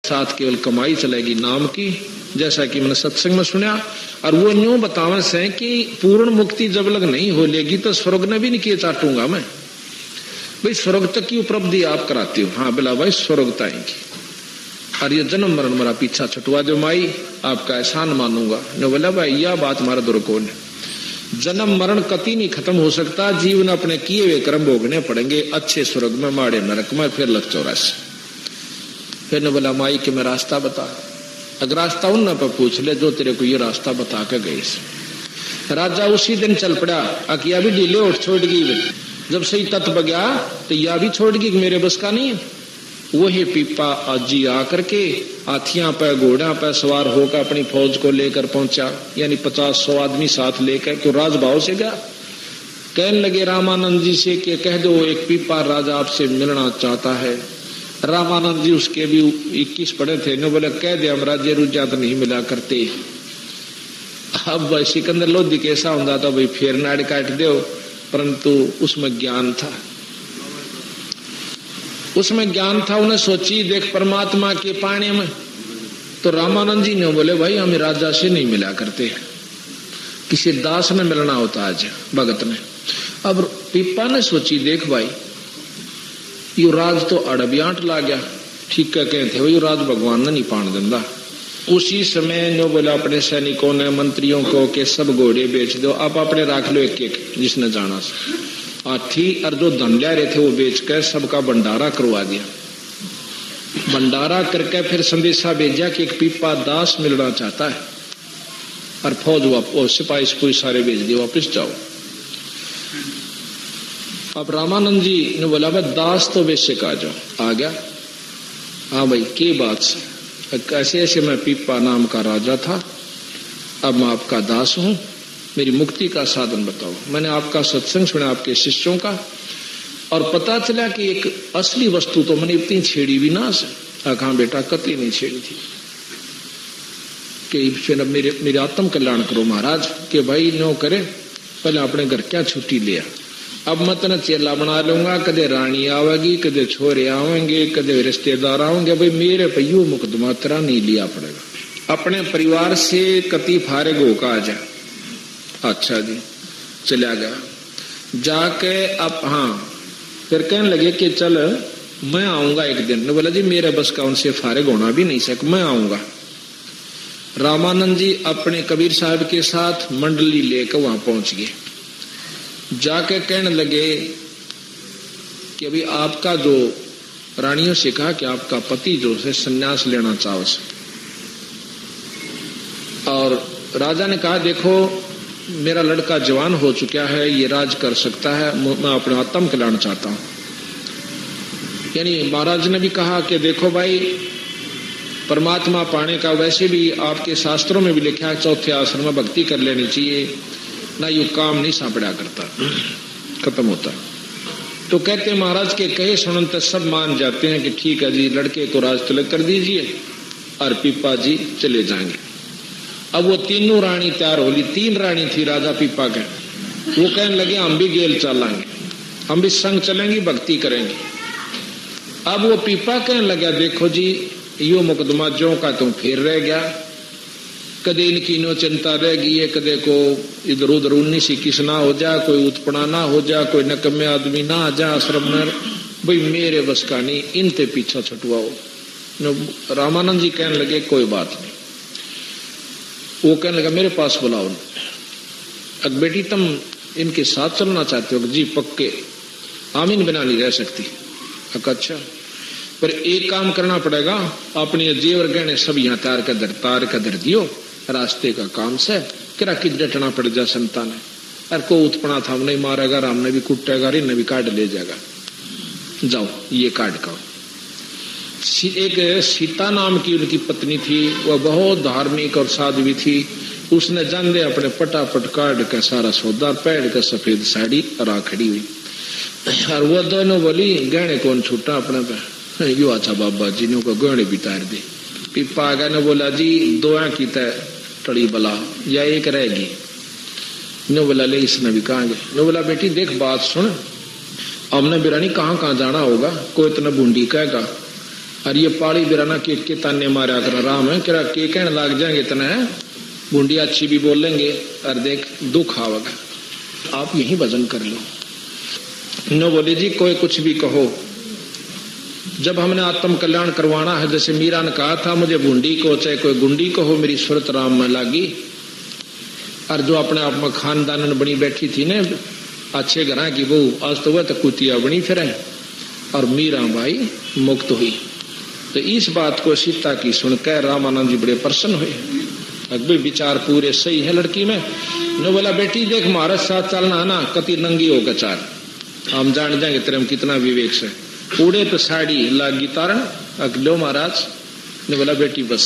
साथ केवल कमाई चलेगी नाम की, जैसा कि मैंने सत्संग में सुना। और वो न्यू बतावे से कि पूर्ण मुक्ति जब लग नहीं हो लेगी तो स्वर्ग ने भी नहीं किए चाटूंगा मैं। भाई स्वर्ग तक की उपलब्धि आप कराती हो? हाँ बोला भाई स्वर्ग तक आएंगी, और ये जन्म मरण मेरा पीछा छुटवा दो माई, आपका एहसान मानूंगा। ने बोला भाई यह बात हमारा दुर्कोण है, जन्म मरण कति नहीं खत्म हो सकता, जीवन अपने किए हुए कर्म भोगने पड़ेंगे, अच्छे स्वर्ग में माड़े नरक में, फिर लग 84। फिर ने बोला माई कि मैं रास्ता बता। अगर रास्ता उन पर पूछ ले जो तेरे को ये रास्ता बता के गए। राजा उसी दिन चल पड़ा, अकिया भी ढीले उठ छोड़ गई। जब सही तत्व गया तो यह भी छोड़ गई, मेरे बस का नहीं है। वही पीपा आजी आकर के हाथियां पे घोड़ा पे सवार होकर अपनी फौज को लेकर पहुंचा, यानी 50-100 आदमी साथ लेकर, क्यों राजभाव से गया। कहने लगे रामानंद जी से कि कह दो एक पीपा राजा आपसे मिलना चाहता है। रामानंद जी उसके भी 21 पढ़े थे, ने बोले कह दे हम राज्य रुझा तो नहीं मिला करते। अब सिकंदर लोधी कैसा होता था भाई फेर नाड़ काट दो, परंतु उसमें ज्ञान था, उसमें ज्ञान था। उन्हें सोची देख परमात्मा के पाने में। तो रामानंद जी ने बोले भाई हम राजा से नहीं मिला करते, किसी दास ने मिलना होता आज भगत ने। अब पीपा ने सोची देख भाई यू राज तो अड़बियाट ला गया, ठीक है कहते भाई राज भगवान ने नहीं पान देंदा। उसी समय ने बोला अपने सैनिकों ने मंत्रियों को कि सब घोड़े बेच दो, आप अपने रख लो एक एक जिसने जाना से। हाथी और जो धन ले रहे थे वो बेचकर सबका भंडारा करवा दिया। भंडारा करके फिर संदेशा भेजा कि एक पीपा दास मिलना चाहता है, और फौज वापस सिपाही कोई सारे भेज दिए वापस जाओ। अब रामानंद जी ने बोला भाई दास तो बेशक आ जाओ। आ गया, हाँ भाई के बात से ऐसे ऐसे मैं पीपा नाम का राजा था, अब मैं आपका दास हूं, मेरी मुक्ति का साधन बताओ। मैंने आपका सत्संग सुना आपके शिष्यों का, और पता चला कि एक असली वस्तु तो मैंने इतनी छेड़ी भी ना से। कहा बेटा कतई नहीं छेड़ी थी कि फिर मेरे आत्म कल्याण करो महाराज, कि भाई नो करे पहले अपने घर क्या छुट्टी लिया, अब मैं तना चेला बना लूंगा, कदे रानी आवेगी, कदे छोरे आवेंगे, कदे रिश्तेदार आवेंगे, भाई मेरे पे यू मुकदमा तेरा नहीं लिया पड़ेगा, अपने परिवार से कति फारेग होकर आ जा। अच्छा जी चला गया जाके। अब हाँ फिर कहने लगे कि चल मैं आऊंगा एक दिन। ने बोला जी मेरे बस का उनसे फारिग होना भी नहीं सक, मैं आऊंगा। रामानंद जी अपने कबीर साहब के साथ मंडली लेकर वहां पहुंच गए। जाके कहने लगे कि अभी आपका जो रानियों से कहा कि आपका पति जो है संन्यास लेना चाहो से। और राजा ने कहा देखो मेरा लड़का जवान हो चुका है, ये राज कर सकता है, मैं अपना आत्म कल्याण चाहता हूं। यानी महाराज ने भी कहा कि देखो भाई परमात्मा पाने का वैसे भी आपके शास्त्रों में भी लिखा है, चौथे आश्रम में भक्ति कर लेनी चाहिए, ना यू काम नहीं सांपड़ा करता, खत्म होता। तो कहते महाराज के कहे सुनते सब मान जाते हैं कि ठीक है जी लड़के को राज तिलक कर दीजिए, और पीपा जी चले जाएंगे। अब वो तीनों रानी तैयार होली, 3 रानी थी राजा पीपा के। वो कहने लगे हम भी गेल चलेंगे, हम भी संग चलेंगे, भक्ति करेंगे। अब वो पीपा कहने लगा देखो जी यो मुकदमा जो का तुम फिर रह गया, कदे इनकी नो चिंता रहेगी है, कदे को इधर उधर 19-21 ना हो जा, कोई उत्पना ना हो जा, कोई नकम्मे आदमी ना आ जा आश्रम में, भाई मेरे बस का नहीं, इनते पीछा छुटवाओ। रामानंद जी कहने लगे कोई बात नहीं। वो कहने लगा मेरे पास बुलाओ। अब बेटी तुम इनके साथ चलना चाहते हो? जी पक्के, आमीन बिना नहीं रह सकती। अच्छा पर एक काम करना पड़ेगा, अपने जेवर गहने सब यहाँ तार कर धर दियो, रास्ते का काम से किरा कि डटना पड़ जा संतान है, और को उत्पना था नहीं मारेगा, राम ने भी कुटेगा, इन्हें भी काट ले जाएगा, जाओ ये काट का। एक सीता नाम की उनकी पत्नी थी, वह बहुत धार्मिक और साध्वी थी। उसने जान दे अपने पटापट काट का सारा सौदा पहन कर सफेद साड़ी रा खड़ी हुई, और वो दोनों बोली गहने कौन छूटा अपने पे, यो अच्छा बाबा जी ने को गहने भी तार दे। पीपा आगा ने बोला जी 2 की तय टड़ी बला या एक रहेगी। ने बोला ले इसने भी कहांगे। ने बोला बेटी देख बात सुन, हमने बिरानी कहाँ जाना होगा, कोई इतना बूंदी कहेगा, और ये पाड़ी बिराना के ताने मारा कर राम है क्या के कहने लाग जाएंगे इतना है बूंदी अच्छी भी बोलेंगे और देख दुख आवेगा आप यही भजन कर लो। नो बोले जी कोई कुछ भी कहो, जब हमने आत्म कल्याण करवाना है, जैसे मीरा ने कहा था मुझे बूंदी को चाहे कोई गुंडी को हो मेरी सुरत राम में लागी, और जो अपने आप में खानदान बनी बैठी थी ने अच्छे घर की बहू, आज तो वह तो कुतिया बनी फिर और मीरा भाई मुक्त हुई। तो इस बात को सीता की सुनकर रामानंद जी बड़े प्रसन्न हुए। अकबर विचार पूरे सही है लड़की में। ने बोला बेटी देख महाराज साथ चलना है ना, कति नंगी होगा चार, हम जान जाएंगे तेरे में कितना विवेक से। उड़े तो साड़ी लागी तारण अगलो महाराज ने बोला बेटी बस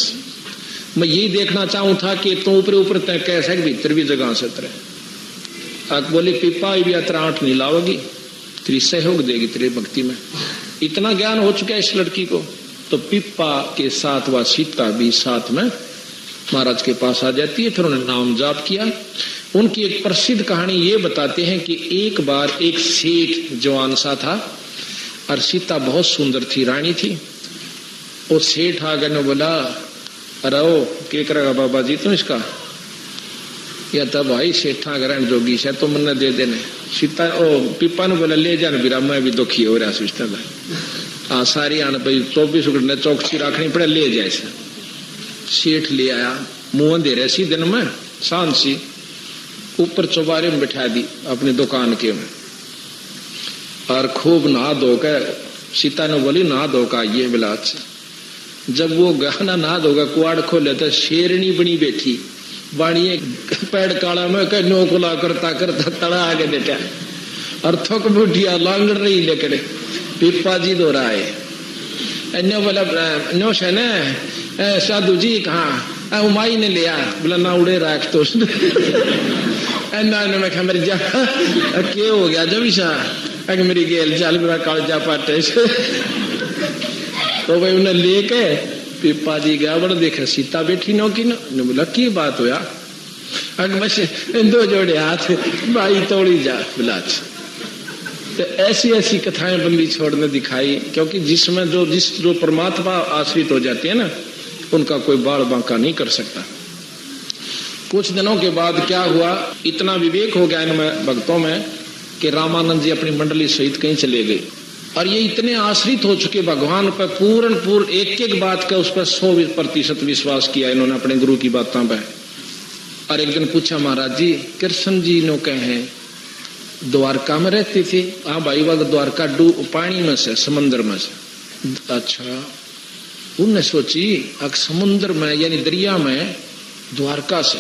मैं यही देखना चाहूं था कि तो ऊपर ऊपर तय कैसे भीतर भी जगह से तेरे अक बोली पिपा भी यात्रा आठ नहीं लाओगी, तेरी सहयोग देगी तेरे भक्ति में। इतना ज्ञान हो चुका है इस लड़की को। तो पिप्पा के साथ वह सीता भी साथ में महाराज के पास आ जाती है। फिर उन्होंने नाम जाप किया। उनकी एक प्रसिद्ध कहानी ये बताते हैं कि एक बार एक सेठ जवान सा था और सीता बहुत सुंदर थी, रानी थी। वो सेठ आ गए, बोला अरे ओ क्या करेगा बाबा जी तुम इसका, या तब भाई सेठा ग्रहण जोगी से तो मन दे देने। सीता ओ पिप्पा ने बोला ले जाने बिरा मैं भी दुखी हो रहा सिस्टम है। हाँ सारी आने भाई 24 घंटे चौकसी रखनी पड़े, ले जाए से। सेठ ले आया, मुंह दे रहे सी दिन में सांझ सी, ऊपर चौबारे में बैठा दी अपनी दुकान के में, और खूब नहा धोकर सीता ने बोली नहा धोका ये बिलाच। जब वो गहना नहा धोगा कुआड़ खोले तो शेरनी बनी बैठी बाणिये पैड़ काला में कह नोकुला करता करता तड़ा आगे बैठा और थक बुढ़िया लांगड़ रही लेकर पिप्पा जी दो रहा है। नो बोला नो से न साधु जी कहाँ उमाई ने लिया, बोला ना उड़े राख तो मैं खा मेरी जा क्या हो गया जब ईशा अगर मेरी गेल चाल मेरा कालजा पाटे तो भाई उन्हें लेके पिप्पा जी गया, बड़ा देखा सीता बैठी नो की ने बोला की बात होया, अगर बस दो जोड़े हाथ भाई तोड़ी जा बिलाच। तो ऐसी ऐसी कथाएं बंदी छोड़ने दिखाई, क्योंकि जिसमें जो परमात्मा आश्रित हो जाते हैं ना उनका कोई बाल बांका नहीं कर सकता। कुछ दिनों के बाद क्या हुआ, इतना विवेक हो गया इनमें भक्तों में कि रामानंद जी अपनी मंडली सहित कहीं चले गए, और ये इतने आश्रित हो चुके भगवान पर पूर्ण एक एक बात का उस पर 100% विश्वास किया इन्होंने अपने गुरु की बातों पर। और एक दिन पूछा महाराज जी कृष्ण जी नो कहे द्वारका में रहते थे? हाँ भाई वह द्वारका पानी में से समंदर में से। अच्छा, उनने सोची अक समुद्र में यानी दरिया में द्वारका से।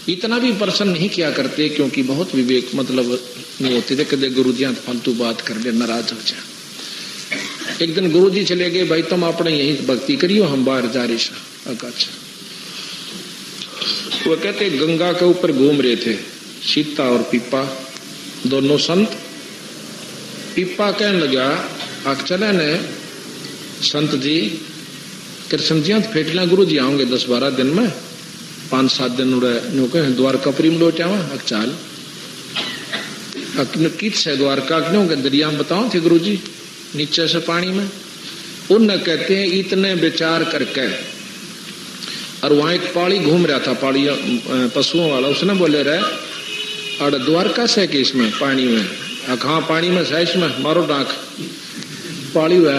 इतना भी प्रसन्न नहीं किया करते क्योंकि बहुत विवेक मतलब नहीं होते थे, कदे गुरु जी फालतू बात कर ले नाराज हो जाए। एक दिन गुरु जी चले गए, भाई तुम अपने यही भक्ति करियो हम बाहर जा रहे। अच्छा, वो कहते गंगा के ऊपर घूम रहे थे सीता और पिप्पा दोनों संत। पिप्पा कहने लगा आग चले ने संत जी कृष्ण जी फेटला गुरु जी आओगे 10-12 दिन में, 5-7 दिन उड़े द्वारका प्रीम लौट आवा। अक चाल कित से द्वारका क्यों दरिया में बताओ थे गुरु जी नीचे से पानी में। उन कहते हैं इतने विचार करके, और वहां एक पाड़ी घूम रहा था पाड़ी पशुओं वाला, उसने बोले रहे और द्वारका से कि इसमें पानी में, हाँ पानी में से इसमें मारो डाक पाड़ी हुआ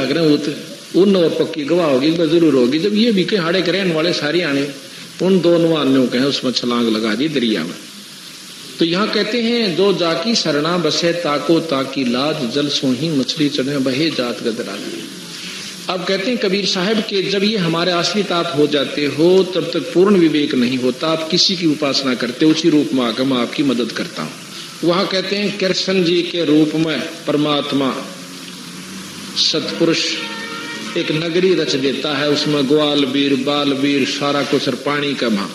उन और पक्की गवाह होगी जरूर होगी। जब ये भी के हाड़े के रहने वाले सारी आने उन दोनों आने कहे उसमें छलांग लगा दी दरिया में। तो यहाँ कहते हैं दो जाकी सरना बसे ताको ताकी लाज जल सोही मछली चढ़े बहे जात गदरा। अब कहते हैं कबीर साहब के जब ये हमारे आश्रित आप हो जाते हो तब तक पूर्ण विवेक नहीं होता, आप किसी की उपासना करते उसी रूप में आकर मैं आपकी मदद करता हूँ। वहां कहते हैं कृष्ण जी के रूप में परमात्मा सतपुरुष एक नगरी रच देता है, उसमें ग्वाल बीर बाल बीर सारा कुछ और पानी का मां,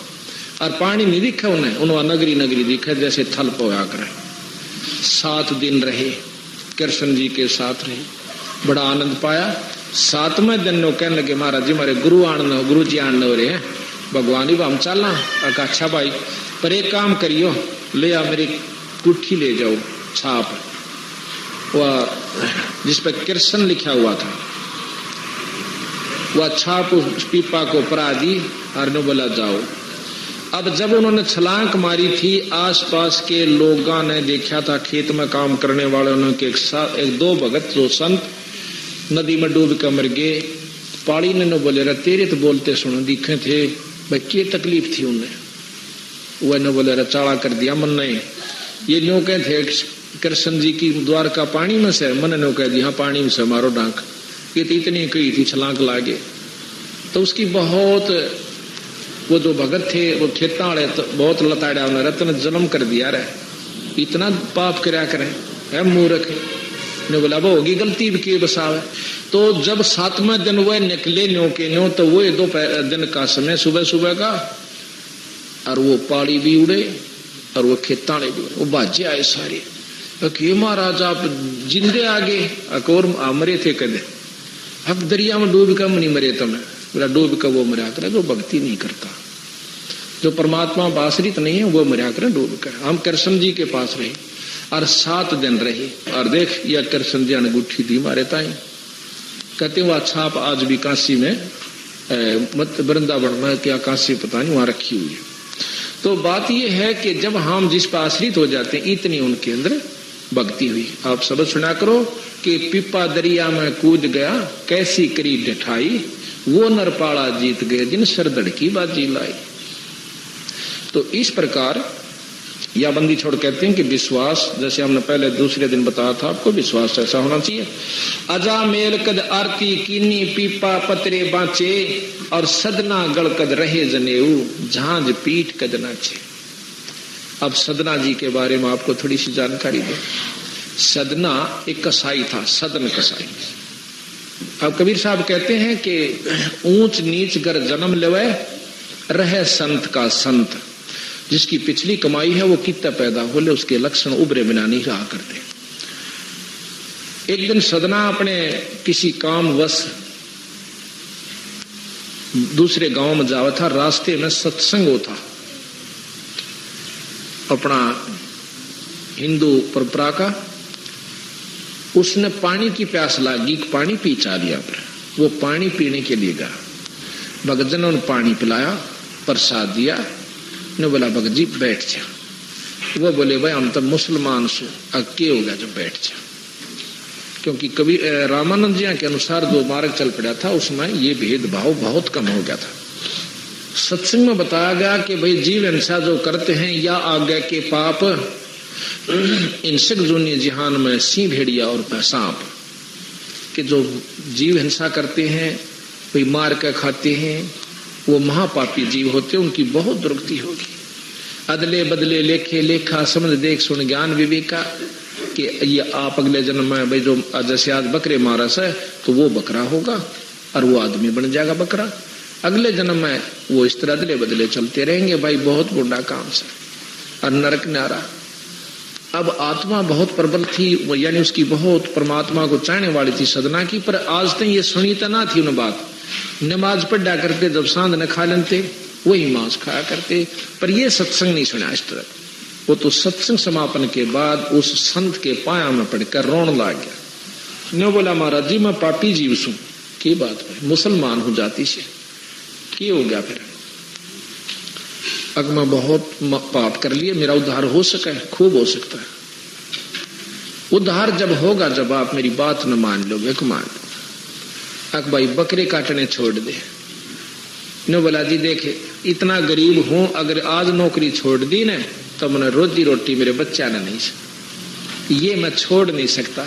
और पानी नहीं दिखा उन्हें नगरी नगरी दिखा जैसे थल पोया करे। 7 दिन रहे कृष्ण जी के साथ रहे, बड़ा आनंद पाया। 7वें दिन नो कहने लगे महाराज जी हमारे गुरु जी आने हो रहे हैं, भगवान ही हम चलना। अच्छा भाई पर एक काम करियो, ले आ मेरी कुट्ठी ले जाओ छाप वह जिस पर कृष्ण लिखा हुआ था, वह छाप उस पीपा को परा दी और ने बोला जाओ। अब जब उन्होंने छलांग मारी थी, आसपास के लोगों ने देखा था, खेत में काम करने वालों ने कि एक दो भगत जो संत नदी में डूब कर मर गए। पाड़ी ने बोले रे तेरे तो बोलते सुनो दिखे थे भाई, क्या तकलीफ थी उन्हें? वह ने बोले रे चाड़ा कर दिया मन नहीं, ये न्यू कहे थे कृष्ण जी की द्वार का पानी में से, मन ने कह दिया पानी में से मारो डांक। ये तो इतनी कही थी छलांग लागे। तो उसकी बहुत, वो जो भगत थे वो खेता वाले तो बहुत लताड़ा उन्हें रत्न जन्म कर दिया रे, इतना पाप करया करें है मूर्ख ने बोला वो होगी गलती भी की बसावे। तो जब 7वें दिन वह निकले न्यो के न्यो, तो वो 2 दिन का समय सुबह सुबह का, और वो पाड़ी भी उड़े और वो खेताड़े भी उड़े, वो बाजे आए सारे कि महाराज आप जिंदे आगे अकोर मरे थे कदे, अब दरिया में डूब कर नहीं मरे तुम्हें? बोला डूब कर वो मरा करे जो भक्ति नहीं करता, जो परमात्मा बासरित नहीं है वो मरा करे डूब कर। हम कृष्ण जी के पास रहे और 7 दिन रहे, और देख यह कृष्ण जी अंगूठी दी मारे ताई, कहते हुआ छाप आज भी काशी में वृंदावन में क्या काशी पता नहीं वहां रखी हुई है। तो बात यह है कि जब हम जिस पर आश्रित हो जाते हैं इतनी उनके अंदर भक्ति हुई। आप सब सुना करो कि पिपा दरिया में कूद गया कैसी करी ढठाई, वो नरपाड़ा जीत गए जिन सरदड़ की बाजी लाई। तो इस प्रकार या बंदी छोड़ कहते हैं कि विश्वास, जैसे हमने पहले दूसरे दिन बताया था आपको, विश्वास ऐसा होना चाहिए। अजा मेल कद आरती कीनी पीपा पतरे बांचे, और सदना गढ़ कद रहे जनेऊ झांझ पीठ कद नाचे। अब सदना जी के बारे में आपको थोड़ी सी जानकारी दो। सदना एक कसाई था, सदन कसाई। अब कबीर साहब कहते हैं कि ऊंच नीच कर जन्म लेवे रहे संत का संत, जिसकी पिछली कमाई है वो कितना पैदा हो ले उसके लक्षण उभरे बिना नहीं रहा करते। एक दिन सदना अपने किसी काम वश दूसरे गांव में जावा था, रास्ते में सत्संग होता अपना हिंदू परंपरा का। उसने पानी की प्यास लगी, पानी पी चा दिया, पर वो पानी पीने के लिए गया। भगत जी ने पानी पिलाया, प्रसाद दिया, ने बोला भगत जी बैठ जा। वो बोले भाई हम तो मुसलमान सो, अक्के हो गया जो बैठ जा, क्योंकि कभी रामानंद जी के अनुसार जो मार्ग चल पड़ा था उसमें ये भेदभाव बहुत कम हो गया था। सत्संग में बताया गया कि भाई जीव हिंसा जो करते हैं या आगे के पाप, इंसक जूनी जिहान में सिंह भेड़िया और सांप, कि जो जीव हिंसा करते हैं भाई मार कर खाते हैं वो महापापी जीव होते हैं, उनकी बहुत दुर्गति होगी। अदले बदले लेखे लेखा समझ देख सुन ज्ञान विवेका, कि ये आप अगले जन्म में भाई जो जैसे आज बकरे मारस है तो वो बकरा होगा और वो आदमी बन जाएगा बकरा, अगले जन्म में वो इस तरह अदले बदले चलते रहेंगे भाई, बहुत गुंडा काम से और नरक नारा। अब आत्मा बहुत प्रबल थी, यानी उसकी बहुत परमात्मा को चाहने वाली थी सदना की, पर आज तक ये सुनी तो ना थी उन बात। नमाज पढ़ा करते, जब सांझ न खा लेते वही मांस खाया करते, पर ये सत्संग नहीं सुना इस तरह। वो तो सत्संग समापन के बाद उस संत के पाया में पड़कर रोन लग गया। ने बोला महाराज जी मैं पापी जीव सू, की बात है मुसलमान हो जाती से की हो गया? फिर अगर मैं बहुत पाप कर लिए, मेरा उद्धार हो सका है? खूब हो सकता है। उद्धार जब होगा जब आप मेरी बात न मान लोगे, मान लो। अक भाई बकरे काटने छोड़ दे। ने बोला जी देखे इतना गरीब हूं, अगर आज नौकरी छोड़ दी न तो मैंने रोजी रोटी मेरे बच्चा ने नहीं, ये मैं छोड़ नहीं सकता।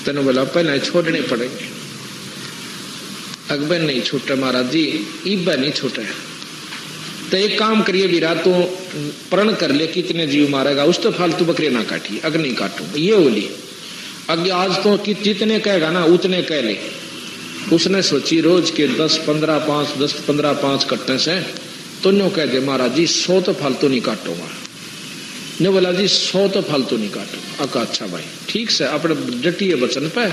तेने बोला पहले छोड़ने पड़ेंगे। अकबर नहीं छूटे महाराज जी, इब्बा नहीं छूटे। तो एक काम करिए भी रातों प्रण कर ले कितने जीव मारेगा, उस तो फालतू बकरे ना काटिए, अगर नहीं काटूंगा ये बोली। अगे आज तो कि जितने कहेगा ना उतने कह ले। उसने सोची रोज के 10-15 कट्टे से तो न्यों कह दे महाराज जी 100 तो फालतू नहीं काटूंगा। ने बोला जी 100 तो फालतू नहीं काटूंगा। अका अच्छा भाई ठीक से अपने डटिए वचन पे,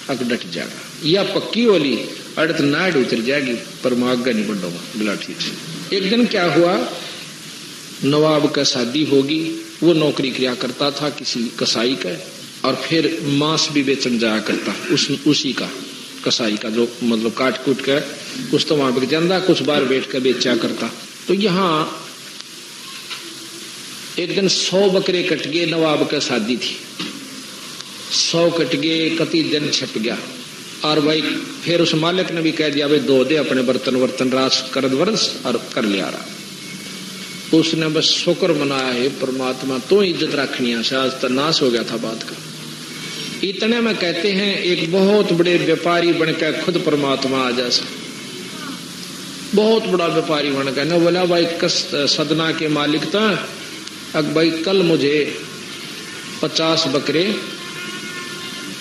अक डट जाएगा। या पक्की वाली अड़त नाड़ उतर जाएगी, पर मैं आगे नहीं बढ़ूंगा। बोला ठीक है। एक दिन क्या हुआ, नवाब का शादी होगी, वो नौकरी किया करता था किसी कसाई का, और फिर मांस भी बेचन जाया करता उसी का। कसाई का, जो मतलब काट कूट कर कुछ तो वहां बिक जाता, कुछ बार बैठ कर बेचा करता। तो यहाँ एक दिन 100 बकरे कट गए, नवाब का शादी थी, 100 कट गए, कति दिन छप गया। और भाई फिर उस मालिक ने भी कह दिया भाई दो दे अपने बर्तन वर्तन रास कर वर्ष और कर लिया रहा। उसने बस शुक्र मनाया है परमात्मा, तो इज्जत रखनी है, आज तो नाश हो गया था बात का। इतने में कहते हैं एक बहुत बड़े व्यापारी बनकर खुद परमात्मा आ जा, बहुत बड़ा व्यापारी बन गया। ने बोला भाई सदना के मालिक था, अब भाई कल मुझे 50 बकरे,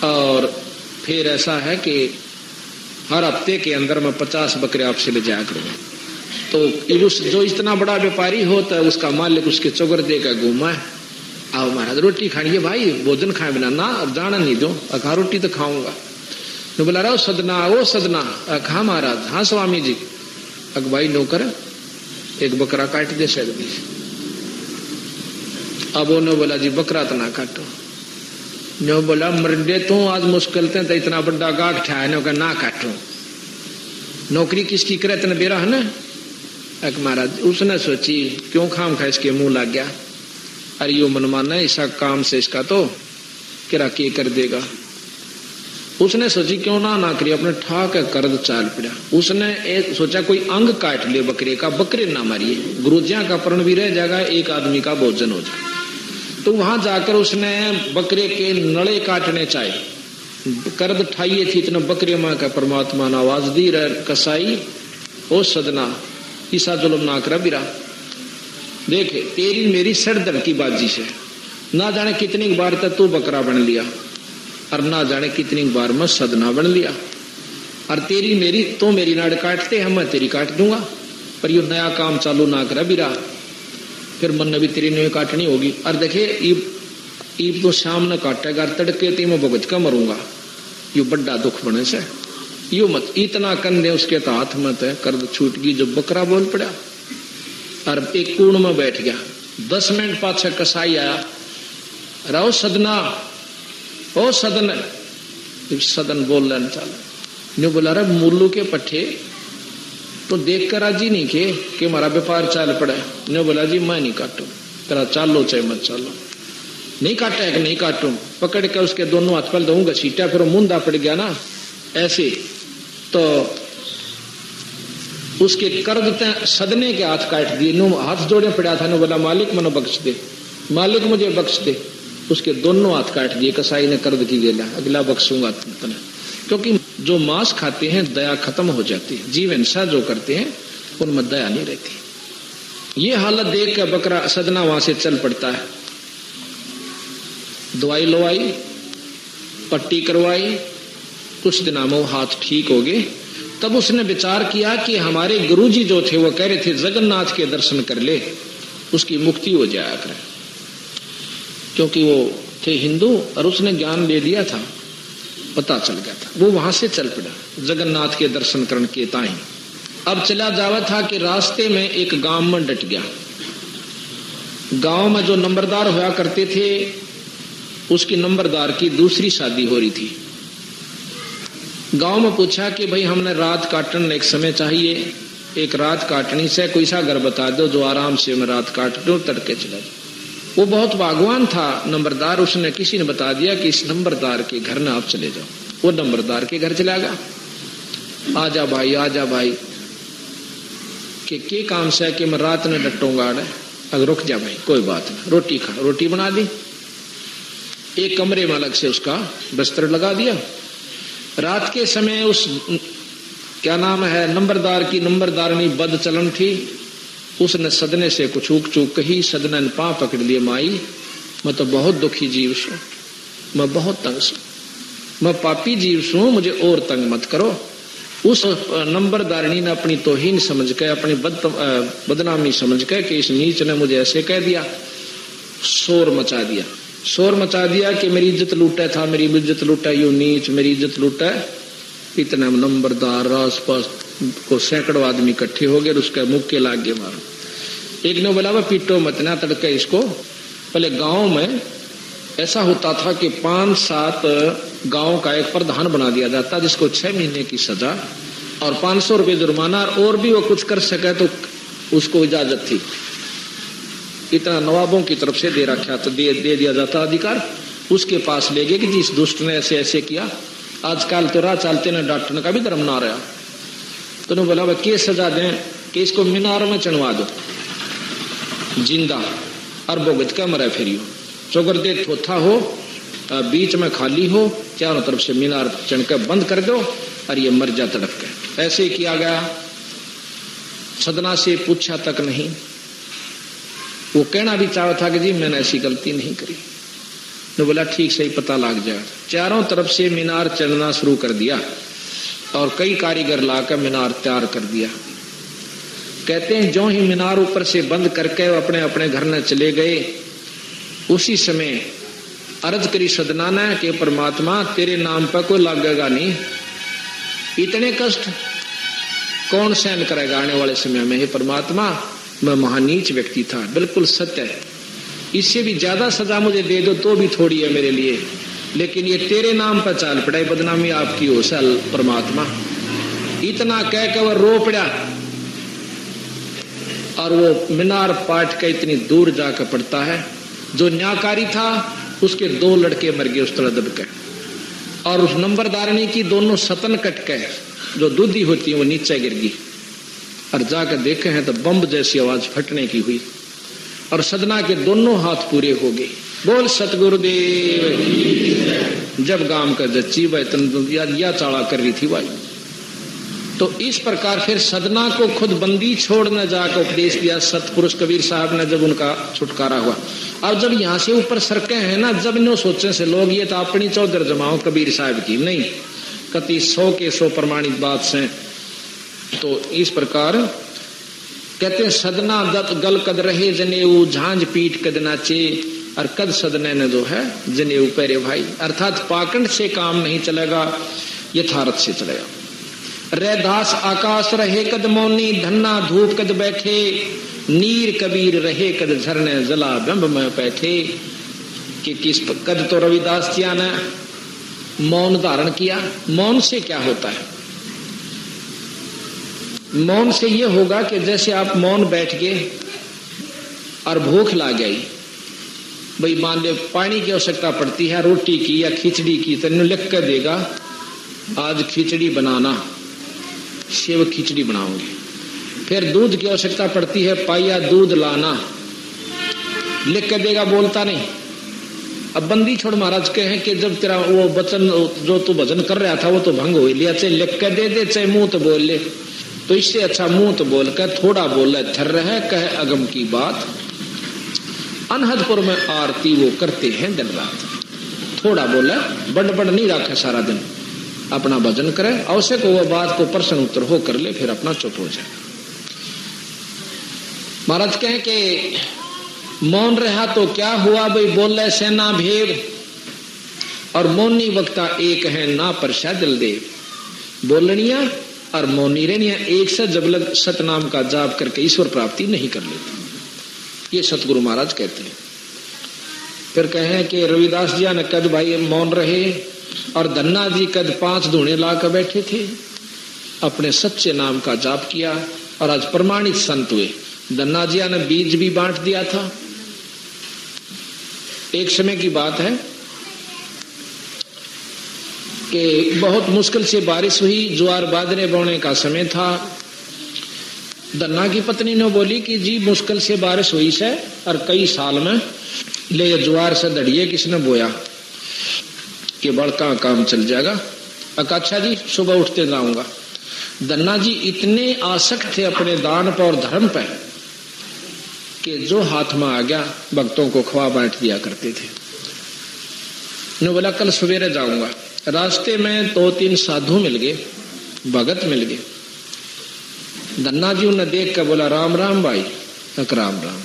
और फिर ऐसा है कि हर हफ्ते के अंदर मैं 50 बकरे आपसे ले जाया करूंगा। तो उस जो इतना बड़ा व्यापारी होता है उसका मालिक उसके चौगर देकर घूमा है, आओ महाराज रोटी खानी है भाई, भोजन खाए बिना ना जाना नहीं दो, अखा रोटी तो खाऊंगा। तो बोला रहा सदना, ओ सदना, हाँ महाराज, हाँ स्वामी जी। अक भाई नौकर एक बकरा काट दे शायद भी। अब उन्होंने बोला जी बकरा तो ना काटो। जो बोला मरडे तो आज मुश्किल थे तो इतना बड़ा गाठ ठा ना काटो, नौकरी किसकी करे तेने बेरा है ना। एक महाराज उसने सोची क्यों खाम खा इसके मुंह लग गया, अरे यो मनमाना है ऐसा काम से इसका तो किरा के कर देगा। उसने सोची क्यों ना करी, अपने ठाक कर्द चाल पड़ा। उसने सोचा कोई अंग काट ले बकरे का, बकरे ना मारिए, गुरुजिया का प्रण भी रह जाएगा, एक आदमी का भोजन हो जाए। तो वहां जाकर उसने बकरे के नड़े काटने चाहे, कर्द ठाइए थी, इतना बकरे माँ का परमात्मा ने आवाज दी, कसाई ओ सदना ईसा जुलम ना करा बिरा, देखे तेरी मेरी सरदर्द की बाजी से ना जाने कितनी बार तक तू बकरा बन लिया, और ना जाने कितनी बार मैं सदना बन लिया, और तेरी मेरी तो मेरी नाड़ काटते हैं, मैं तेरी काट दूंगा, पर यो नया काम चालू ना करा बिरा, फिर मन ने भी तेरी नहीं काटनी होगी। और देखे ईब तो शाम न काटेगा, तड़के ते मैं भुगत का मरूंगा, यो बड़ा दुख बने से यो मत इतना कंधे उसके तो हाथ मत है, कर्द छूट गई, जो बकरा बोल पड़ा और एक कूड़ में बैठ गया। 10 मिनट पाछे कसाई आया, रहो सदना, ओ सदन, सदन बोल रहे चल न्यू बोला रहा मुल्लू के पट्टे तो देख कर राजी नहीं के हमारा व्यापार चाल पड़ा। न्यू बोला जी मैं नहीं काटू, तेरा चालो चाहे मत चालो, नहीं काटा है कि नहीं काटू, पकड़ के उसके दोनों हाथ पर दूंगा छीटा, फिर मुंदा पड़ गया ना ऐसे, तो उसके कर्द सदने के हाथ काट दिए, नो हाथ जोड़े पड़ा था, नो बोला मालिक मनो बख्श दे, मालिक मुझे बख्श दे, उसके दोनों हाथ काट दिए। कसाई ने कर्द की गेला, अगला बख्शूंगा तुमने, क्योंकि जो मांस खाते हैं दया खत्म हो जाती है, जीव हिंसा जो करते हैं उनमें दया नहीं रहती। ये हालत देख कर बकरा सदना वहां से चल पड़ता है, दवाई लवाई, पट्टी करवाई, कुछ दिनों में हाथ ठीक हो गए। तब उसने विचार किया कि हमारे गुरुजी जो थे वो कह रहे थे जगन्नाथ के दर्शन कर ले, उसकी मुक्ति हो जाया करे, क्योंकि वो थे हिंदू और उसने ज्ञान ले लिया था, पता चल गया था। वो वहां से चल पड़ा जगन्नाथ के दर्शन करने के ताई। अब चला जावा था कि रास्ते में एक गांव में डट गया। गांव में जो नंबरदार होया करते थे उसकी नंबरदार की दूसरी शादी हो रही थी। गांव में पूछा कि भाई हमने रात काटने एक समय चाहिए, एक रात काटनी से कोई सा घर बता दो जो आराम से मैं रात काट दूं, तड़के चला जाऊं। वो बहुत भागवान था नंबरदार, उसने किसी ने बता दिया कि इस नंबरदार के घर में आप चले जाओ। वो नंबरदार के घर चला गया, आजा भाई आजा भाई, के काम से कि मैं रात में डटूंगा, अगर रुक जा भाई कोई बात नहीं, रोटी खा, रोटी बना दी, एक कमरे में अलग से उसका बिस्तर लगा दिया। रात के समय उस क्या नाम है नंबरदार की नंबरदारनी बद चलन थी, उसने सदने से कुछ ऊक चूक कही, सदने ने पांव पकड़ लिए, माई मैं तो बहुत दुखी जीव सू, मैं बहुत तंग सू, मैं पापी जीव सू, मुझे और तंग मत करो। उस नंबरदारनी ने अपनी तौहीन समझ के, अपनी बदनामी समझ के कि इस नीच ने मुझे ऐसे कह दिया, शोर मचा दिया, शोर मचा दिया कि मेरी इज्जत लूटा था, मेरी इज्जत लूटा, यू नीच मेरी इज्जत लूटा। इतना नंबरदार आस पास को सैकड़ों आदमी इकट्ठे हो गए, उसके मुक्के लाग गए मारो। एक ने बोला पीटो मत ना तड़के इसको। पहले गांव में ऐसा होता था कि 5-7 गांव का एक प्रधान बना दिया जाता, जिसको 6 महीने की सजा और 500 रुपये जुर्माना, और भी वो कुछ कर सके तो उसको इजाजत थी। इतना नवाबों की तरफ से दे रखा था, दे दिया जाता अधिकार। उसके पास ले गए कि जिस दुष्ट ने ऐसे ऐसे किया, आजकल तो राह चलते ने डॉक्टर का भी धर्म ना रहा। तो उन्होंने बोला भाई के सजा दें कि इसको मीनार में चढ़वा दो जिंदा, और भुगत के मरे फिरियो, चौगर दे थोथा हो, बीच में खाली हो, चारों तरफ से मीनार चढ़ के बंद कर दो और ये मर जा तड़प के। ऐसे ही किया गया, सदना से पूछा तक नहीं। वो कहना भी चाहा था कि जी मैंने ऐसी गलती नहीं करी। तो बोला ठीक सही पता लग जाए। चारों तरफ से मीनार चढ़ना शुरू कर दिया और कई कारीगर लाकर मीनार तैयार कर दिया। कहते हैं जो ही मीनार ऊपर से बंद करके वो अपने अपने घर में चले गए, उसी समय अर्ज करी सदना ने कि परमात्मा तेरे नाम पर कोई लागेगा नहीं, इतने कष्ट कौन सहन करेगा आने वाले समय में। हे परमात्मा मैं महानीच व्यक्ति था, बिल्कुल सत्य है, इससे भी ज्यादा सजा मुझे दे दो तो भी थोड़ी है मेरे लिए, लेकिन ये तेरे नाम पर चाल पड़े, बदनामी आपकी हो सल परमात्मा। इतना कह के वो रो पड़ा और वो मीनार पाट के इतनी दूर जाकर पड़ता है। जो न्याकारी था उसके 2 लड़के मर गए उस तरह दब के, और उस नंबरदारनी की दोनों सतन कट के जो दूधी होती है वो नीचे गिर गई, और जाकर देखे हैं तो बम जैसी आवाज फटने की हुई और सदना के दोनों हाथ पूरे हो गए। बोल सतगुरुदेव। जब गांव का जच्ची या चाड़ा कर रही थी भाई। तो इस प्रकार फिर सदना को खुद बंदी छोड़ने जाकर उपदेश दिया सतपुरुष कबीर साहब ने, जब उनका छुटकारा हुआ। और जब यहाँ से ऊपर सरके हैं ना, जब नो सोचे से लोग ये तो अपनी चौधर जमाओ कबीर साहब की नहीं, कति 100 के 100 प्रमाणित बात से। तो इस प्रकार कहते हैं सदना दत्त गल कद रहे जनेऊ, झांझ पीट कद नाचे, और कद सदने ने जो है जनेऊ पहरे भाई। अर्थात पाखंड से काम नहीं चलेगा, यथार्थ से चलेगा। रैदास आकाश रहे कद मौनी, धन्ना धूप कद बैठे, नीर कबीर रहे कद झरने जला बिंब में बैठे। कि किस कद तो रविदास जी ने मौन धारण किया। मौन से क्या होता है? मौन से ये होगा कि जैसे आप मौन बैठ गए और भूख लग गई, भाई मान ले पानी की आवश्यकता पड़ती है, रोटी की या खिचड़ी की, तो लिख कर देगा आज खिचड़ी बनाना, सेव खिचड़ी बनाओगे। फिर दूध की आवश्यकता पड़ती है, पाया दूध लाना, लिख कर देगा, बोलता नहीं। अब बंदी छोड़ महाराज के हैं कि जब तेरा वो वचन जो तू भजन कर रहा था वो तो भंग हो लिया, चाहे लिख कर दे दे चाहे मुंह तो बोल ले। तो इससे अच्छा मुंह तो बोल कर थोड़ा बोल थर रहे कहे अगम की बात। अनहदपुर में आरती वो करते हैं दिन रात, थोड़ा बोले बड़ नहीं रखे सारा दिन, अपना भजन करे, आवश्यक वो बात को प्रश्न उत्तर हो कर ले, फिर अपना चुप हो जाए। महाराज कहें कि मौन रहा तो क्या हुआ, भाई बोले सेना भेद, और मौनी वक्ता एक है ना परशा दिल देव। बोलनिया और मौनी रहनिया एक से जब लग सतनाम का जाप करके ईश्वर प्राप्ति नहीं कर लेते, ये सतगुरु महाराज कहते हैं। फिर कहें कि रविदास जी ने कद भाई मौन रहे, और धन्ना जी कद 5 धूणे ला कर बैठे थे, अपने सच्चे नाम का जाप किया और आज प्रमाणित संत हुए। धन्ना जी ने बीज भी बांट दिया था। एक समय की बात है कि बहुत मुश्किल से बारिश हुई, ज्वार बाजरे बोने का समय था। धन्ना की पत्नी ने बोली कि जी मुश्किल से बारिश हुई से और कई साल में ले ज्वार से दड़िए किसने बोया कि बड़का काम चल जाएगा। अच्छा जी सुबह उठते जाऊंगा। धन्ना जी इतने आसक्त थे अपने दान पर और धर्म पर कि जो हाथ में आ गया भक्तों को खवा बांट दिया करते थे। ने बोला कल सवेरे जाऊंगा। रास्ते में 2-3 साधु मिल गए, भगत मिल गए। धन्ना जी उन्हें देख कर बोला राम राम भाई, तक राम राम।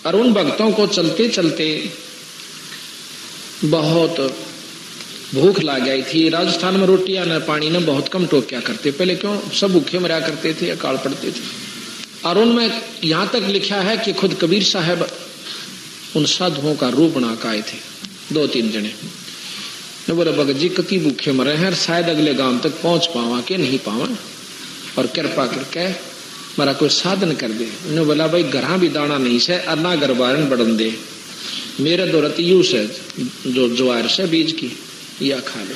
और उन भक्तों को चलते चलते बहुत भूख लग गई थी। राजस्थान में रोटियां न पानी न बहुत कम टोक्या करते, पहले क्यों सब भूखे मरा करते थे, अकाल पड़ते थे। और उनमें यहां तक लिखा है कि खुद कबीर साहब उन साधुओं का रूप बना के आए थे, 2-3 जने। ने बोला भगत जी कति भूखे मरे हैं, शायद अगले गांव तक पहुंच पावा के नहीं पावा, और कृपा करके मेरा कोई साधन कर दे। उन्होंने बोला भाई घर भी दाना नहीं से, अन्ना घर बारन बढ़न दे, मेरे दौरत यूस है जो ज्वार से बीज की, या खा ले।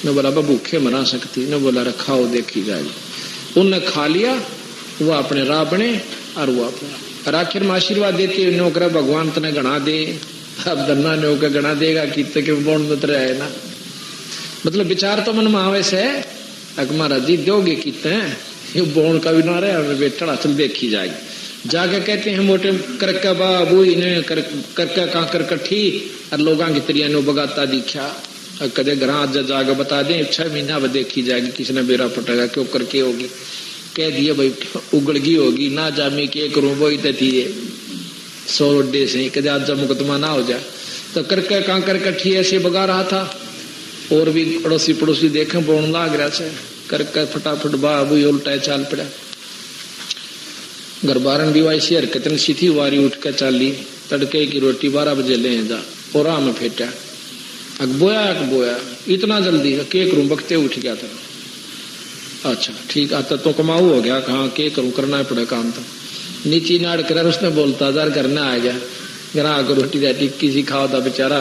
ने बोला भूखे मरा सकती। ने बोला रखाओ देखी जाएगी। उनने खा लिया, वो अपने राह बने और वो अपना आखिर में आशीर्वाद देते नौकरा भगवान तने गणा दे। अब धन्ना नौकर गणा देगा कितने के बोन उतरे है ना, मतलब विचार तो मन में आवे से महाराज जी दोगे कितने, ये बोन का भी ना रहे बेटा चल देखी जाएगी। जाके कहते हैं मोटे करका बाबू इन्हें करका कांकर कट्ठी और लोगों की तरिया बगाता दिखा, कदे घर आज जाकर बता दें 6 महीना अब देखी जाएगी, किसने बेरा पटेगा क्यों करके होगी, कह दिए भाई उगड़गी होगी ना जामी के करूं वो थी 100 रोडे से कदे आज मुकदमा ना हो जाए। तो करके कांकर कट्ठी ऐसे बगा रहा था, और भी पड़ोसी पड़ोसी देखे बोन लाग रहा से, करके फटाफट बाबू उल्टा चाल पड़ा। गरबारन भी वाइसी हरकतन सी थी, वारी उठ कर चाली, तड़के की रोटी 12 बजे ले जा और में फेटा बोया इतना जल्दी के करूं, बकते उठ गया था। अच्छा ठीक आता तो कमाऊ हो गया, कहाँ के करूं, करना पड़ा काम तो नीचे नाड़ कर उसने बोलता जार करना आ गया, ग्राहक को रोटी राटी किसी खाओ था बेचारा,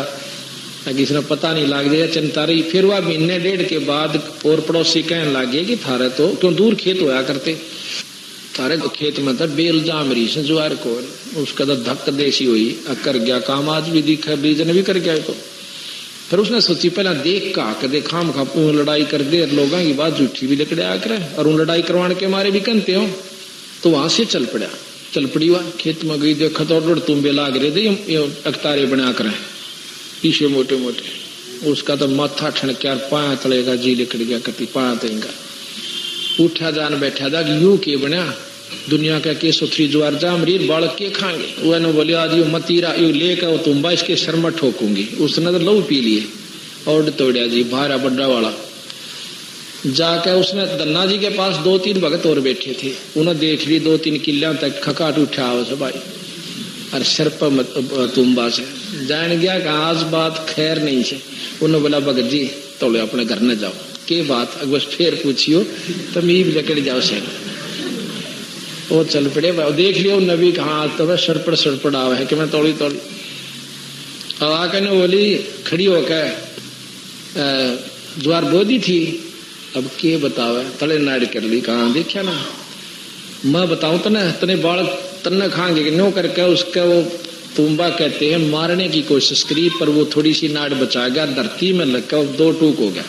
किसी ने पता नहीं लग जाए चिंता रही। फिर वह महीने 1.5 के बाद और पड़ोसी कहने लगे कि थारे तो क्यों दूर खेत होया करते, थारे तो खेत में था बेल जाम रही से ज्वार को, उसका तो धक्क देसी हुई कर गया काम, आज भी दिखा बीज ने भी कर गया। तो फिर उसने सोची पहला देख का देखा हम खा लड़ाई कर दे, लोगों की बात झूठी भी लकड़े आ करे और उन लड़ाई करवाने के मारे भी कहते हो। तो वहां से चल पड़ी हुआ खेत में गई, देखा तो तुम्बे लाग रहे थे अखतारे बना कर पीछे मोटे मोटे, उसका तो माथा ठनक्या पाया तलेगा जी लिकड़ गया, कति पाया तेगा उठा जान बैठा था कि यू के बना दुनिया का के सुथरी ज्वार जाम रीर बालक के खाएंगे। वह ने बोले आज यू मतीरा यू लेकर वो तुम्बा इसके सर में ठोकूंगी। उसने तो लहू पी लिए और तोड़िया जी भारा बड्डा वाला। जाकर उसने धन्ना जी के पास 2-3 भगत और बैठे थे, उन्हें देख ली 2-3 किल्लियां तक खकाट उठा हो भाई, और सर पर तुम्बा से जान गया कि आज बात खैर नहीं है। उन्होंने बोला भगत जी तोड़े अपने घर न जाओ, के बात अगर फिर पूछियो तो मीब लकड़ जाओ से। वो चल पड़े, देख लियो नबी कहा तो सड़पड़ आवा है कि मैं तोड़ी अब आकर बोली खड़ी होकर ज्वार बोदी थी, अब के बतावे तले नाड़ कर ली, कहा देखा ना मैं बताऊं तो ना तने बाल तन्ने खाएंगे कि नो करके उसका वो तुम्बा कहते हैं मारने की कोशिश करी, पर वो थोड़ी सी नाड़ बचा गया, धरती में लगकर 2 टूक हो गया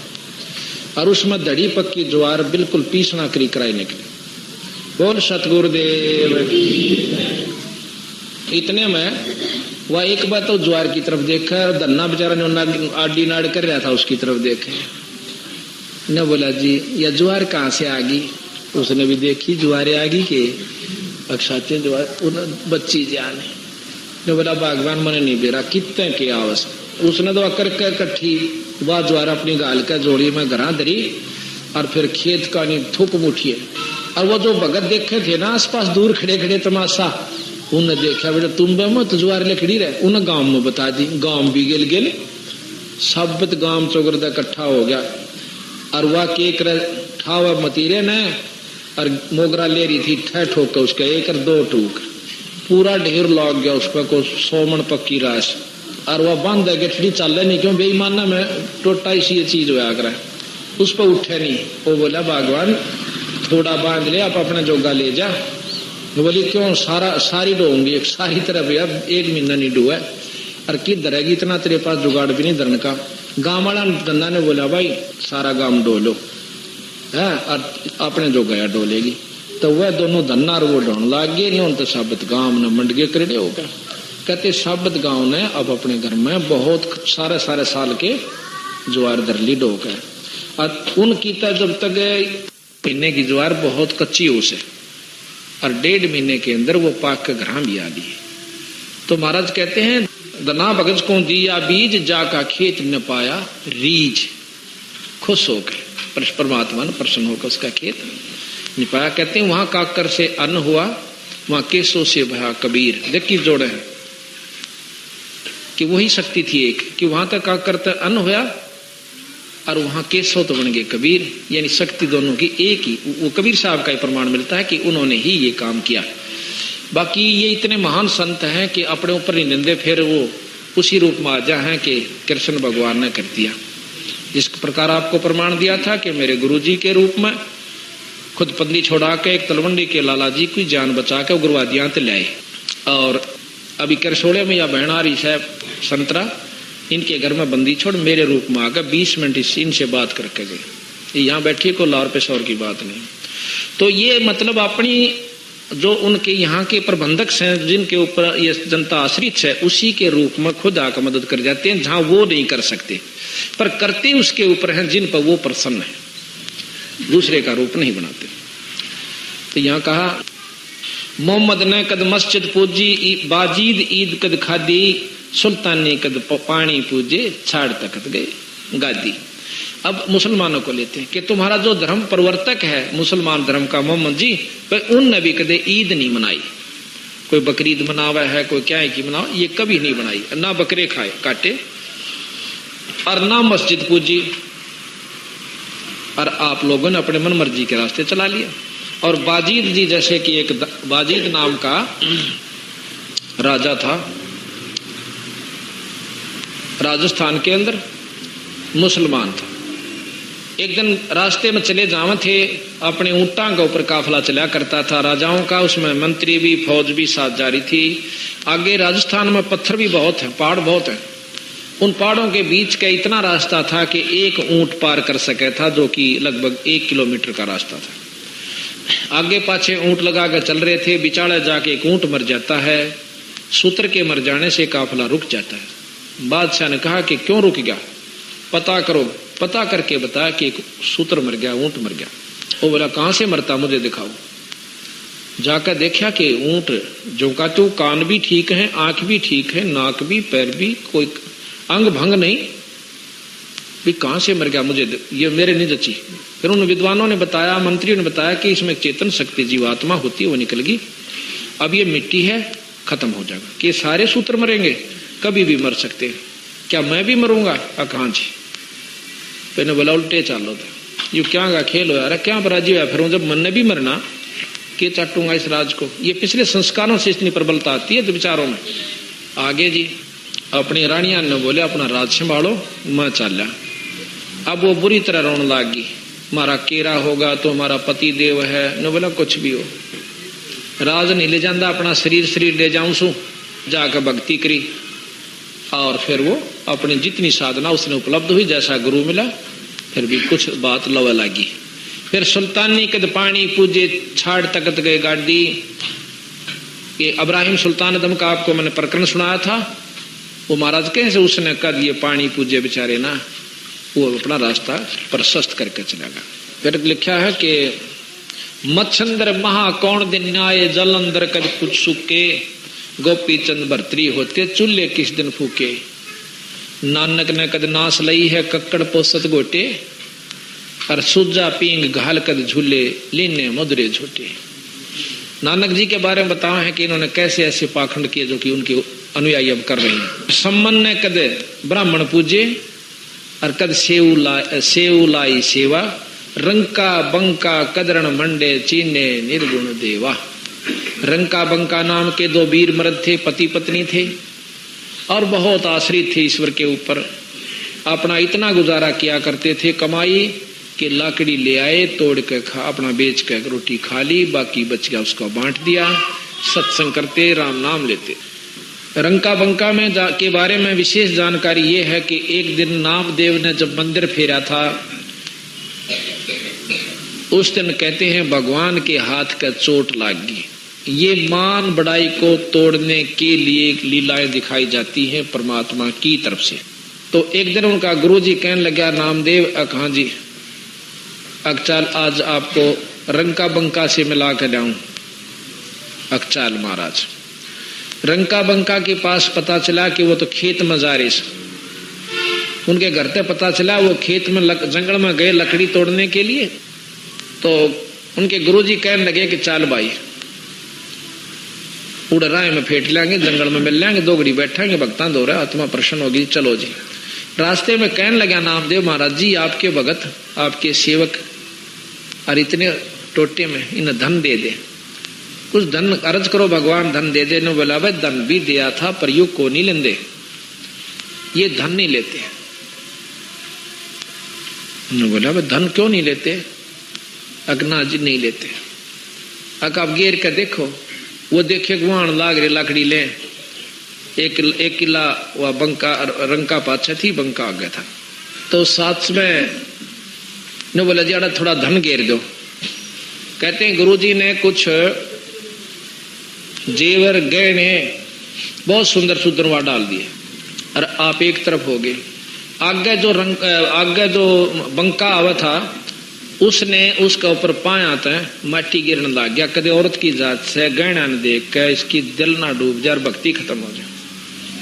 और उसमें दड़ी पक्की ज्वार बिल्कुल पीसना करी कराई निकली। बोल सतगुरुदेव। इतने में वह एक बार तो ज्वार की तरफ देखा, धन्ना बेचारा ने आडी नाड़ कर रहा था उसकी तरफ देखे, न बोला जी यह ज्वार कहाँ से आ गई। उसने भी देखी ज्वारे आ गई के अक्षाते ज्वार बच्ची जाने। ने बोला भगवान मैंने नहीं बेरा कितने के आवस। उसने तो अकर कर कट्ठी वह ज्वार अपनी गाल का जोड़ी में घरा धरी और फिर खेत का नहीं थूक मुठिए। और वो जो भगत देखे थे ना आसपास दूर खड़े खड़े तमाशा, उन्हें देखा बेटा तुम में तो ज्वार ले खड़ी रहे, उन्हें गांव में बता दी, गांव भी गेल सब गांव चौगरदा इकट्ठा हो गया और वह केक ठावा मतीरे ने और मोगरा ले रही थी ठह ठोक उसका 1 और 2 टूक पूरा ढेर लग गया उसका को 100 मन पक्की राश और वह बंद है गठड़ी चल नहीं क्यों बेईमाना में टोटा इसी चीज हुआ कर उस पर उठे नहीं। वो बोला भगवान थोड़ा बांध ले आप अपना जोगा ले जा। बोली क्यों सारी डोंगी एक सारी तरफ यार 1 महीना नहीं डुआ और किधर है इतना तेरे पास जुगाड़ भी नहीं धरन का। गांव वाला धंधा ने बोला भाई सारा गांव डोलो है और अपने जो गया डोलेगी। तो वह दोनों धन्ना और वो ढोन लाग गए नहीं तो साबत गांव ने मंड के करड़े हो गया। कहते साबत गांव ने अब अपने घर में बहुत सारे साल के ज्वार दरली डो गए और उनकी जब तक महीने की ज्वार बहुत कच्ची हो से और 1.5 महीने के अंदर वो पाक के घर भी आ दी। तो महाराज कहते हैं दना भगत को दिया बीज जाका खेत न पाया रीज, खुश हो गए परमात्मा ने प्रसन्न होकर उसका खेत नहीं पाया। कहते हैं वहां काकर से अन्न हुआ वहां केसों से भया कबीर। देखिए जोड़े हैं कि वही शक्ति थी एक कि वहां तक काकर तक अन्न हुआ और वहां केशव तो बन गए कबीर, यानी शक्ति दोनों की एक ही। वो कबीर साहब का ही प्रमाण मिलता है कि उन्होंने ही ये काम किया। बाकी ये इतने महान संत हैं कि अपने ऊपर नहीं निंदे, फिर वो उसी रूप में आ जा है कि कृष्ण भगवान ने कर दिया। जिस प्रकार आपको प्रमाण दिया था कि मेरे गुरुजी के रूप में खुद बंदी छोड़ा के एक तलवंडी के लाला जी की जान बचा के उग्रवादियां ते लाए। और अभी करसोड़े में या बहनारी साहब संतरा इनके घर में बंदी छोड़ मेरे रूप में आकर 20 मिनट इनसे बात करके गए। यहाँ बैठिए को लार पेशौर की बात नहीं। तो ये मतलब अपनी जो उनके यहाँ के प्रबंधक हैं जिनके ऊपर ये जनता आश्रित है उसी के रूप में खुद आकर मदद कर जाते हैं, जहां वो नहीं कर सकते, पर करते उसके ऊपर हैं जिन पर वो प्रसन्न है, दूसरे का रूप नहीं बनाते। तो यहाँ कहा मोहम्मद ने कद मस्जिद पूजी, बाजीद ईद कद खादी, सुल्तान ने कद पानी पूजे, छाड़ तकत गए गादी। अब मुसलमानों को लेते हैं कि तुम्हारा जो धर्म प्रवर्तक है मुसलमान धर्म का मोहम्मद जी, उन नबी कदे ईद नहीं मनाई। कोई बकरीद मनावा है, कोई क्या है कि मनावा, ये कभी नहीं बनाई। ना बकरे खाए काटे और ना मस्जिद पूजी, और आप लोगों ने अपने मन मर्जी के रास्ते चला लिया। और बाजीद जी जैसे कि एक बाजीद नाम का राजा था राजस्थान के अंदर, मुसलमान था। एक दिन रास्ते में चले जावे थे, अपने ऊंटा के ऊपर काफिला चला करता था राजाओं का, उसमें मंत्री भी फौज भी साथ जारी थी। आगे राजस्थान में पत्थर भी बहुत है, पहाड़ बहुत है। उन पहाड़ों के बीच का इतना रास्ता था कि एक ऊंट पार कर सके था, जो कि लगभग 1 किलोमीटर का रास्ता था। आगे पाछे ऊंट लगा कर चल रहे थे, बिचाड़े जाके एक ऊंट मर जाता है। सूत्र के मर जाने से काफिला रुक जाता है। बादशाह ने कहा कि क्यों रुक गया, पता करो। पता करके बताया कि एक सूत्र मर गया, ऊंट मर गया। वो बोला कहां से मरता, मुझे दिखाओ। जाकर देखा कि ऊंट जो का तो कान भी ठीक है, आंख भी ठीक है, नाक भी, पैर भी, कोई अंग भंग नहीं, भी कहां से मर गया, मुझे ये मेरे नहीं जची। फिर उन विद्वानों ने बताया, मंत्रियों ने बताया कि इसमें चेतन शक्ति जीवात्मा होती है, वो निकल गई। अब ये मिट्टी है, खत्म हो जाएगा। कि सारे सूत्र मरेंगे, कभी भी मर सकते हैं, क्या मैं भी मरूंगा? कहां जी। मैंने बोला उल्टे चालो था, यू क्या का खेल हो यार, क्या अपराधी हुआ। फिर जब मन ने भी मरना कि चाटूंगा इस राज को। ये पिछले संस्कारों से इतनी प्रबलता आती है तो विचारों में। आगे जी अपनी रानिया ने बोले अपना राज संभालो, मैं चला। अब वो बुरी तरह रोने लगी, मारा केरा होगा तो हमारा पति देव है। ने बोला कुछ भी हो, राज नहीं ले जाता, अपना शरीर ले जाऊं सू। जाकर भक्ति करी और फिर वो अपनी जितनी साधना उसने उपलब्ध हुई, जैसा गुरु मिला, फिर भी कुछ बात लवा लगी। फिर सुल्तानी कद पानी पूजे, छाड़ तकत गए गाड़ी। ये इब्राहिम सुल्तान दम का आपको मैंने प्रकरण सुनाया था। वो महाराज कैसे उसने कद ये पानी पूजे बेचारे ना, वो अपना रास्ता प्रशस्त करके चला गया। फिर लिखा है कि मच्छंदर महा कौन दिन आए, जल अंदर कद कुछ सुके, गोपी चंद भर्तरी होते चूल्हे किस दिन फूके। नानक ने कद नास लई है कक्कड़ पोसत गोटे, और सुजा पींग घाल कद झूले, लीने मुद्रे झूठे। नानक जी के बारे में बताया है कि इन्होंने कैसे ऐसे पाखंड किए जो कि उनके अनुयायी अब कर रहे हैं। सम्मन ने कद ब्राह्मण पूजे, और कद सेव लाई सेवा, रंका बंका कदरण मंडे, चीने निर्गुण देवा। रंका बंका नाम के 2 वीर मर्द थे, पति पत्नी थे, और बहुत आश्रित थे ईश्वर के ऊपर। अपना इतना गुजारा किया करते थे कमाई कि लाकड़ी ले आए, तोड़ के अपना बेच के रोटी खा ली, बाकी बच गया उसको बांट दिया। सत्संग करते, राम नाम लेते। रंका बंका में के बारे में विशेष जानकारी ये है कि एक दिन नामदेव ने जब मंदिर फेरा था, उस दिन कहते हैं भगवान के हाथ का चोट लाग गई। ये मान बड़ाई को तोड़ने के लिए लीलाएं दिखाई जाती हैं परमात्मा की तरफ से। तो एक दिन उनका गुरुजी कहने लगा, नामदेव कहाँ जी, अकचाल आज आपको रंका बंका से मिला कर लाऊं। अकचाल महाराज रंका बंका के पास पता चला कि वो तो खेत में जा रहे। उनके घर पे पता चला वो खेत में जंगल में गए लकड़ी तोड़ने के लिए। तो उनके गुरुजी कहने लगे कि चाल भाई उड़ राय में फेंट लेंगे, जंगल में मिल लेंगे, 2 घड़ी बैठेंगे, भक्तान दो रहा, आत्मा प्रसन्न होगी, चलो जी। रास्ते में कहने लगा नामदेव महाराज जी, आपके भगत आपके सेवक और इतने टोटे में इन्हें धन दे दे, कुछ धन अर्ज करो भगवान धन दे दे। ने बोला भाई धन भी दिया था पर यू को नहीं लेंदे, ये धन नहीं लेते। ने बोला भाई धन क्यों नहीं लेते? अगना जी नहीं लेते। अक आप गेर के देखो, वो देखे गुआन लाग रहे लकड़ी ले, एक किला वह बंका रंका पाछा थी, बंका आ गया था। तो साथ में ने बोला जी थोड़ा धन घेर दो। कहते हैं गुरुजी ने कुछ जेवर गहने बहुत सुंदर सुंदर वहां डाल दिए और आप एक तरफ हो गए। आगे जो बंका आवा था उसने उसके ऊपर पाया था माटी गिरने लग गया। कदे औरत की जात से गहना न देख के इसकी दिल ना डूब जाए, भक्ति खत्म हो जाए।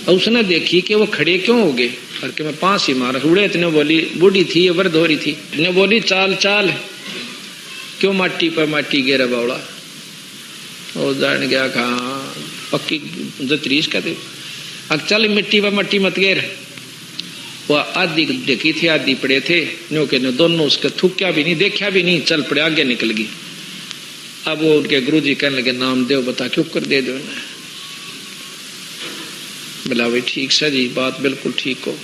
और उसने देखी कि वो खड़े क्यों हो गए और कि मैं 5 ही मारा उड़े। इतने बोली, बूढ़ी थी ये वृद्ध हो रही थी, ने बोली चाल चाल क्यों माटी पर माटी गिरा बावड़ा। और जान गया कहा पक्की जतरीस कहते अब चल मिट्टी पर मट्टी मत गिर। वो आधी ढकी थी आधी पड़े थे, नो के नो दोनों उसका थूक्या भी नहीं देखा भी नहीं, चल पड़े आगे निकल गई। अब वो उनके गुरुजी कहने लगे नामदेव बता क्यों कर दे दो। बोला भाई ठीक सर जी बात बिल्कुल ठीक हो,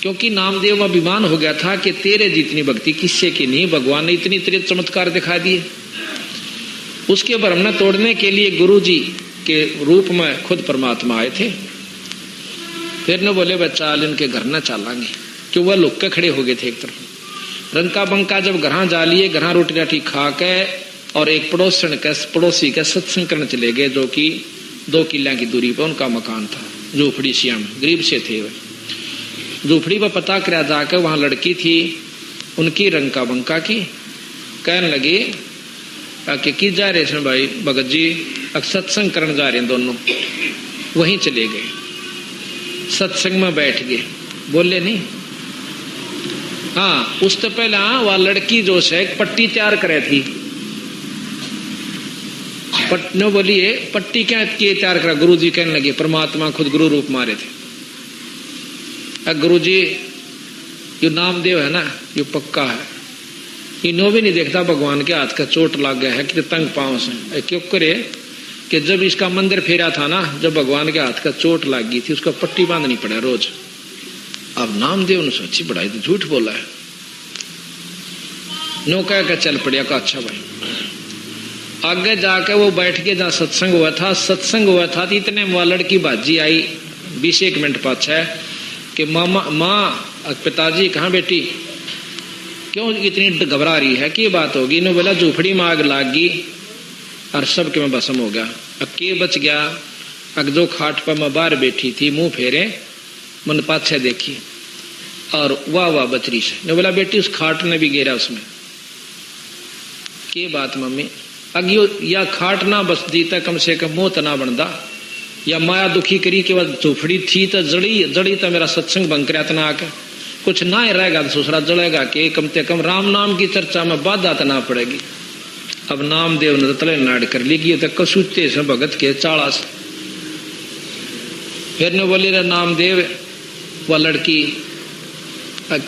क्योंकि नामदेव में अभिमान हो गया था कि तेरे जितनी भक्ति किससे की नहीं, भगवान ने इतनी तेरे चमत्कार दिखा दिए। उसके भ्रम न तोड़ने के लिए गुरुजी के रूप में खुद परमात्मा आए थे। फिर न बोले बच्चा इनके घर न चालांगे, क्यों वह लुक के खड़े हो गए थे एक तरफ। रंका बंका जब घर जा लिए, घर रोटी राटी खा के और एक पड़ोसी के सत्संग करने चले गए, जो कि 2 किला की दूरी पर उनका मकान था। झोपड़ी श्याम गरीब से थे वह। झोपड़ी पर पता कराया जाकर वहां लड़की थी उनकी रंका बंका की। कहने लगे कि जा रहे थे भाई भगत जी, सत्संग करने जा रहे हैं दोनों। वहीं चले गए, सत्संग में बैठ गए, बोले नहीं। हाँ उससे पहले वह लड़की जो है पट्टी तैयार करे थी। न बोलिए पट्टी क्या किए तैयार करा। गुरुजी कहने लगे परमात्मा खुद गुरु रूप मारे थे। गुरुजी यो नामदेव है ना, यो पक्का है, इनो भी नहीं देखता भगवान के हाथ का चोट लग गया है कि तंग पांव से। क्यों करे कि जब इसका मंदिर फेरा था ना, जब भगवान के हाथ का चोट लग गई थी, उसका पट्टी बांधनी पड़ा रोज। अब नामदेव ने सोची बड़ा तो झूठ बोला है। नो कह के चल पड़िया का अच्छा भाई। आगे जाके वो बैठ के जहाँ सत्संग हुआ था तो इतने में लड़की बाजी आई 20-1 मिनट पाछा है कि माँ पिताजी कहाँ बेटी, क्यों इतनी घबरा रही है, की बात होगी। इन्होंने बोला झूपड़ी में आग लाग गई और सब के में भस्म हो गया। अब के बच गया? अग जो खाट पर मैं बाहर बैठी थी, मुंह फेरे मन पाछे देखी और वाह वाह बचरी से। ने बोला बेटी उस खाट ने भी गिरा उसमें। के बात मम्मी? अगियो या खाट ना बस जीता कम से कम मोत ना बनता, या माया दुखी करी कि वह झोपड़ी थी तो जड़ी तो मेरा सत्संग बंद कराया तना आके कुछ ना ही रहेगा तो दूसरा जड़ेगा कि कम से कम राम नाम की चर्चा में बाधा तो ना पड़ेगी। अब नामदेव ने तले नाड़ कर ली तो कसूते से भगत के चाड़ा से। फिर ने बोली रे नामदेव वह लड़की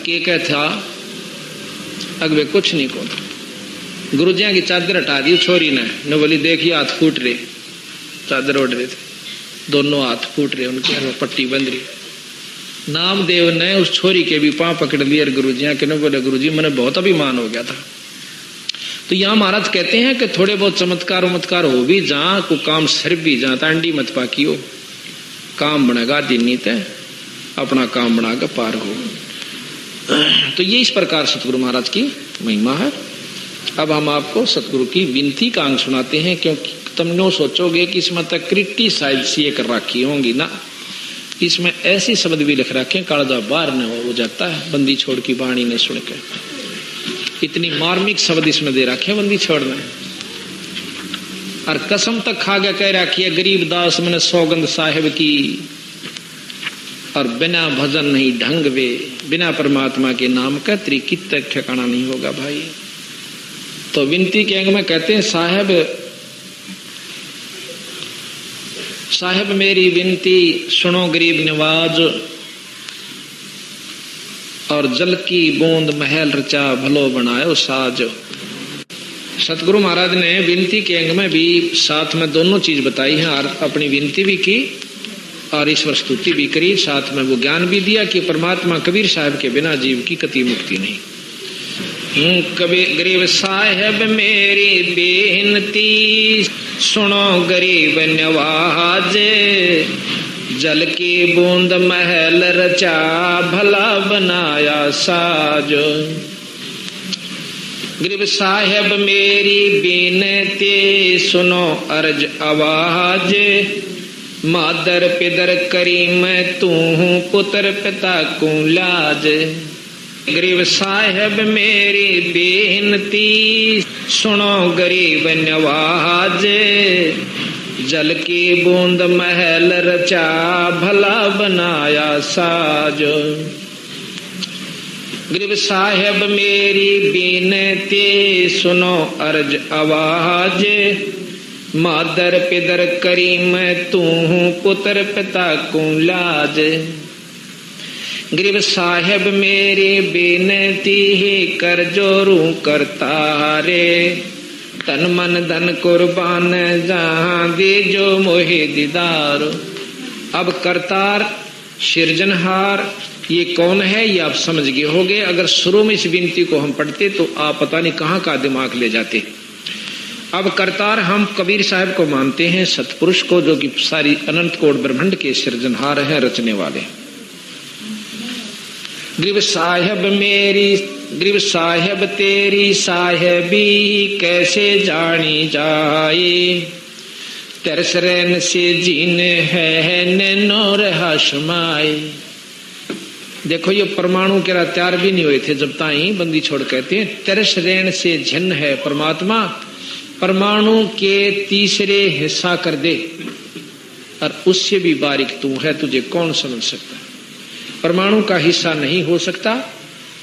के था अगवे कुछ नहीं को। गुरुजिया की चादर हटा दी छोरी ने बोली देखिए हाथ फूट रहे, चादर ओढ़ रहे थे, दोनों हाथ फूट रहे उनके, पट्टी बंध रही। नामदेव ने उस छोरी के भी पांव पकड़ लिए गुरुजिया के। ने बोले गुरुजी मैंने बहुत अभिमान हो गया था। तो यहाँ महाराज कहते हैं कि थोड़े बहुत चमत्कार हो भी जहाँ को काम सर भी जहाँ तांडी मत पाकी हो, काम बनेगा दिन तय अपना काम बना कर पार हो। तो ये इस प्रकार सतगुरु महाराज की महिमा है। अब हम आपको सतगुरु की विनती का अंग सुनाते हैं, क्योंकि तुम नो सोचोगे कि इसमें तक क्रिटिसाइज सी कर रखी होंगी ना, इसमें ऐसे शब्द भी लिख रखे कालजा बाहर न हो जाता है बंदी छोड़ की वाणी ने सुन के। इतनी मार्मिक शब्द इसमें दे रखे बंदी छोड़ने। और कसम तक खा गया कह रखी है गरीब दास मैंने सौगंध साहिब की, और बिना भजन नहीं ढंग वे, बिना परमात्मा के नाम का त्रिकित तक ठिकाना नहीं होगा भाई। तो विनती के अंग में कहते हैं साहब मेरी विनती सुनो गरीब नवाज, और जल की बूंद महल रचा भलो बनायो साज। सतगुरु महाराज ने विनती के अंग में भी साथ में दोनों चीज बताई है, और अपनी विनती भी की और ईश्वर स्तुति भी करी, साथ में वो ज्ञान भी दिया कि परमात्मा कबीर साहब के बिना जीव की कति मुक्ति नहीं। कबीर गरीब साहब मेरी बेनती सुनो गरीब नवाज, जल की बूंद महल रचा भला बनाया साज। गरीब साहब मेरी बेनती सुनो अर्ज आवाज, मादर पिदर करी मैं तू पुत्र पिता को लाज। गरीब साहब मेरी बेनती सुनो गरीब नवाज, जल की बूंद महल रचा भला बनाया साज। गरीब साहब मेरी बेनती सुनो अर्ज आवाज, मादर पिदर करी मैं तू पुत्र पिता को लाज। गरीब साहब मेरी बेनती ही कर जोरू करता रे, तन मन धन कुर्बान जहां दे जो मोहे दीदार। अब करतार सृजनहार ये कौन है ये आप समझ गए होगे। अगर शुरू में इस विनती को हम पढ़ते तो आप पता नहीं कहां का दिमाग ले जाते। अब करतार हम कबीर साहब को मानते हैं, सतपुरुष को, जो कि सारी अनंत कोट ब्रह्मांड के सृजनहार हैं, रचने वाले। गरीब साहब मेरी गरीब साहब तेरी साहेबी कैसे जानी जाए, तरस रैन से जीन है नैनो रहा शमाए। देखो ये परमाणु के तैयार भी नहीं हुए थे जब ताई बंदी छोड़ कहते हैं तरस रैन से झिन्न है परमात्मा, परमाणु के तीसरे हिस्सा कर दे और उससे भी बारीक तू है, तुझे कौन समझ सकता है। परमाणु का हिस्सा नहीं हो सकता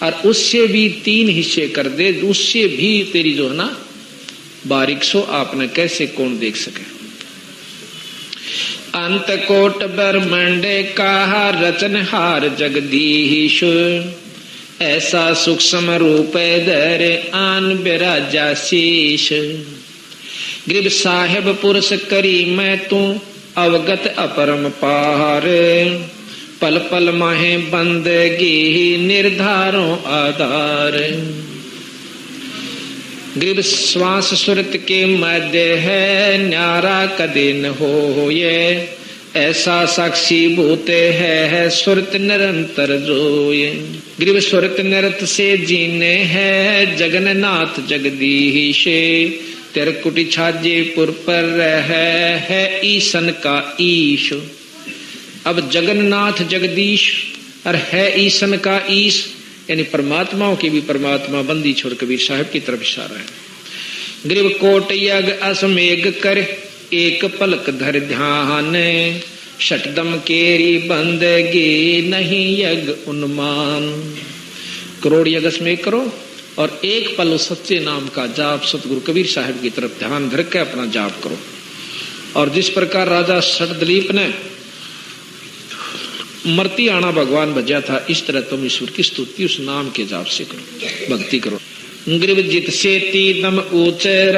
और उससे भी 3 हिस्से कर दे, उससे भी तेरी जो है ना बारीक सो आपने कैसे कौन देख सके। अंत कोट ब्रह्मांड का रचनहार जगदीश, ऐसा सूक्ष्म रूप धर आन बिराजा शीश। गरीब साहेब पुरुष करी मैं तू अवगत अपरम पार, पल पल माहे बंदगी निर्धारों आधार। गरीब श्वास सुरत के मध्य है न्यारा कदे न हो ये, ऐसा साक्षी भूत है सुरत निरंतर जोए। गरीब सुरत निरत से जीने है जगन्नाथ जगदीश, तिरकुटी छाजेपुर पर है ईसन का ईश। अब जगन्नाथ जगदीश और है ईसन का ईश, यानी परमात्माओं के भी परमात्मा बंदी छोड़ कबीर साहब की तरफ इशारा है। गरीब कोट यग असमेघ कर एक पलक धर ध्यान, शटदम केरी बंदगी नहीं यग उन्मान। करोड़ यग असमेघ करो और एक पल सच्चे नाम का जाप सतगुरु कबीर साहब की तरफ ध्यान धर के अपना जाप करो। और जिस प्रकार राजा सटदलीप ने मरती आना भगवान बजा था, इस तरह तुम ईश्वर की स्तुति उस नाम के जाप से करो, भक्ति करो। ग्रीव जित से तीदम ऊचर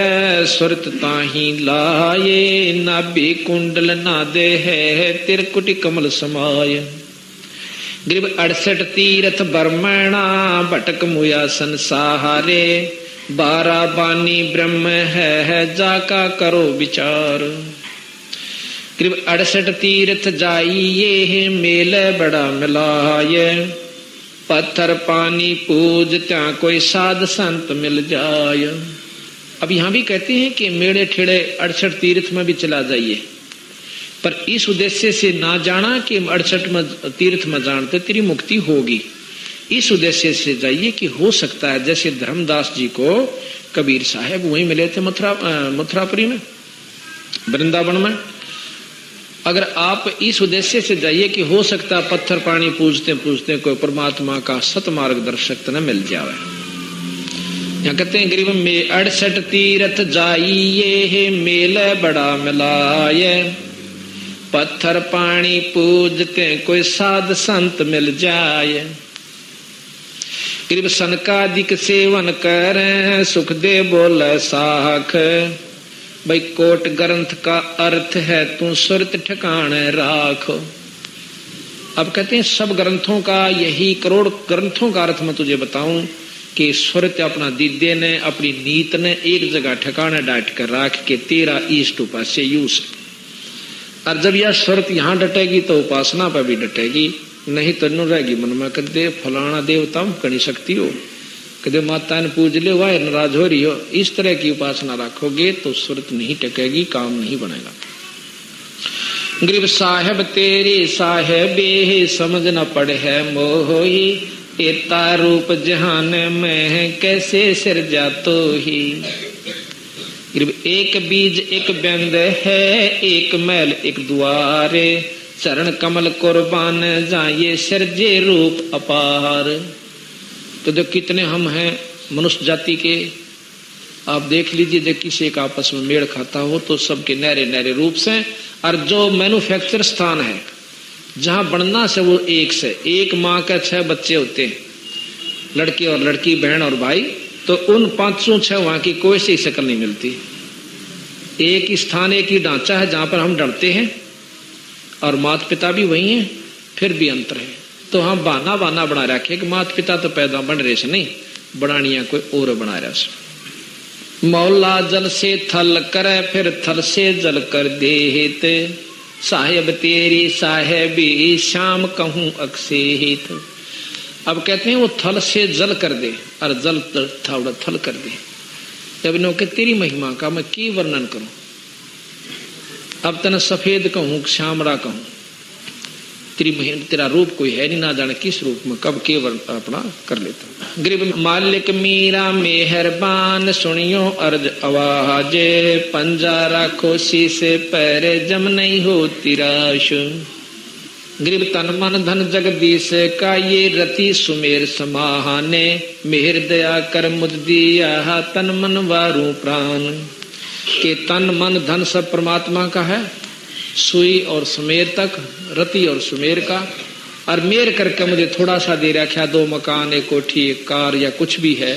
सुरत ताही लाए, नाभि कुंडल नादे है तिरकुटी कमल समाय। ग्रीव 68 तीर्थ बर्मणा भटक मुया संसारे, 12 बानी ब्रह्म है जाका करो विचार। ग्रीव 68 तीर्थ जाइए मेल बड़ा मिलाए, पत्थर पानी पूज त्या कोई साध संत मिल जाए। अब यहां भी कहते हैं कि मेड़े ठेड़े 68 तीर्थ में भी चला जाइए, पर इस उद्देश्य से ना जाना कि 68 तीर्थ में जानते तेरी मुक्ति होगी। इस उद्देश्य से जाइए कि हो सकता है जैसे धर्मदास जी को कबीर साहब वहीं मिले थे मथुरापुरी में, वृंदावन में। अगर आप इस उद्देश्य से जाइए कि हो सकता पत्थर पानी पूजते पूजते कोई परमात्मा का सत मार्गदर्शक न मिल जाए। यहाँ कहते हैं गरीब में 68 तीर्थ जाइए मेल बड़ा मिलाए, पत्थर पानी पूजते कोई साध संत मिल जाए। ग्रीब सनकादिक सेवन कर सुख दे बोल साख। भाई कोट ग्रंथ का अर्थ है तू सुरत ठिकाने राख। अब कहते हैं सब ग्रंथों का, यही करोड़ ग्रंथों का अर्थ मैं तुझे बताऊं कि सुरत अपना दीदे ने अपनी नीत ने एक जगह ठिकाने डाट कर राख के तेरा ईष्ट उपास्य यूस। और जब यह सुरत यहाँ डटेगी तो उपासना पर भी डटेगी, नहीं तो न रहेगी मन में कदे फलाना देवता कणी शक्ति हो, कदे माता ने पूज ले वाह नाराज हो रही हो। इस तरह की उपासना रखोगे तो सुरत नहीं टकेगी, काम नहीं बनेगा। ग्रीब साहेब तेरी साहेबे समझ न पड़े है मोही। एता रूप जहान में कैसे सिरजा तो ही। ग्रीब एक बीज एक बिंद है, एक मैल एक द्वारे। चरण कमल कुर्बान जाए सिरजे रूप अपार। तो जो कितने हम हैं मनुष्य जाति के, आप देख लीजिए, जो किसी एक आपस में मेल खाता हो तो सबके नहरे नहरे रूप से। और जो मैन्युफैक्चर स्थान है जहां बनना से वो एक से एक माँ के 6 बच्चे होते हैं, लड़के और लड़की, बहन और भाई, तो उन 506 वहां की कोई सी शक्ल नहीं मिलती। एक ही स्थान, एक ही ढांचा है जहां पर हम डरते हैं, और माता पिता भी वही हैं, फिर भी अंतर है। तो हम बहाना बना रखे कि माता पिता तो पैदा बन रहे से नहीं, बनानिया कोई और बना रहा से। मौला जल से थल करे फिर थल से जल कर देहित। साहेब तेरी साहेबी शाम कहूं अक्सेहित। अब कहते हैं वो थल से जल कर दे और जल थोड़ा थल कर दे। जब नो के तेरी महिमा का मैं की वर्णन करूं। अब तने सफेद कहूं श्यामरा कहूं, तेरा रूप कोई है नहीं, ना जाने किस रूप में कब के अपना कर लेता। ग्रीब मालिक मीरा मेहरबान सुनियो अर्ज आवाज। पंजा राखो शीशे पैरे जम नहीं हो तिराश। ग्रीब तन मन धन जगदीश का ये रति सुमेर समाहाने। मेहर दया कर मुझ दिया तन मन वारू प्राण। के तन मन धन सब परमात्मा का है, सुई और सुमेर तक, रति और सुमेर का। और मेर करके मुझे थोड़ा सा दे रखा, 2 मकान, 1 कोठी, 1 कार या कुछ भी है,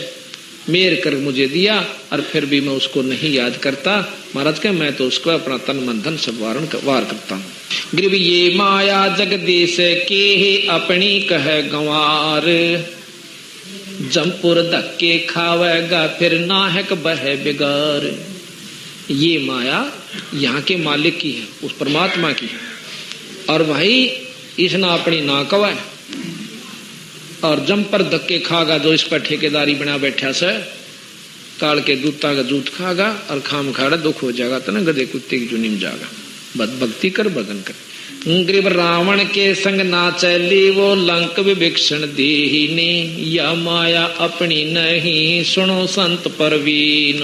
मेर कर मुझे दिया, और फिर भी मैं उसको नहीं याद करता। महाराज के मैं तो उसको अपना तन मन धन सब वार करता हूँ। ग्रीब ये माया जगदीश के ही अपनी कह गंवार। जमपुर धक्के खावेगा फिर नाहक बह बिगार। ये माया यहाँ के मालिक की है, उस परमात्मा की है, और भाई इसने अपनी ना कवा और जम पर धक्के खागा जो इस पर ठेकेदारी बना बैठा से। काल के दूता का जूत खागा और खाम खाड़ा दुख हो जाएगा, तो ना गधे कुत्ते की जुनी में जाएगा। भक्ति कर भगन कर। ग्रीब रावण के संग ना चली वो लंक विभीषण दीनी। या माया अपनी नहीं सुनो संत परवीन।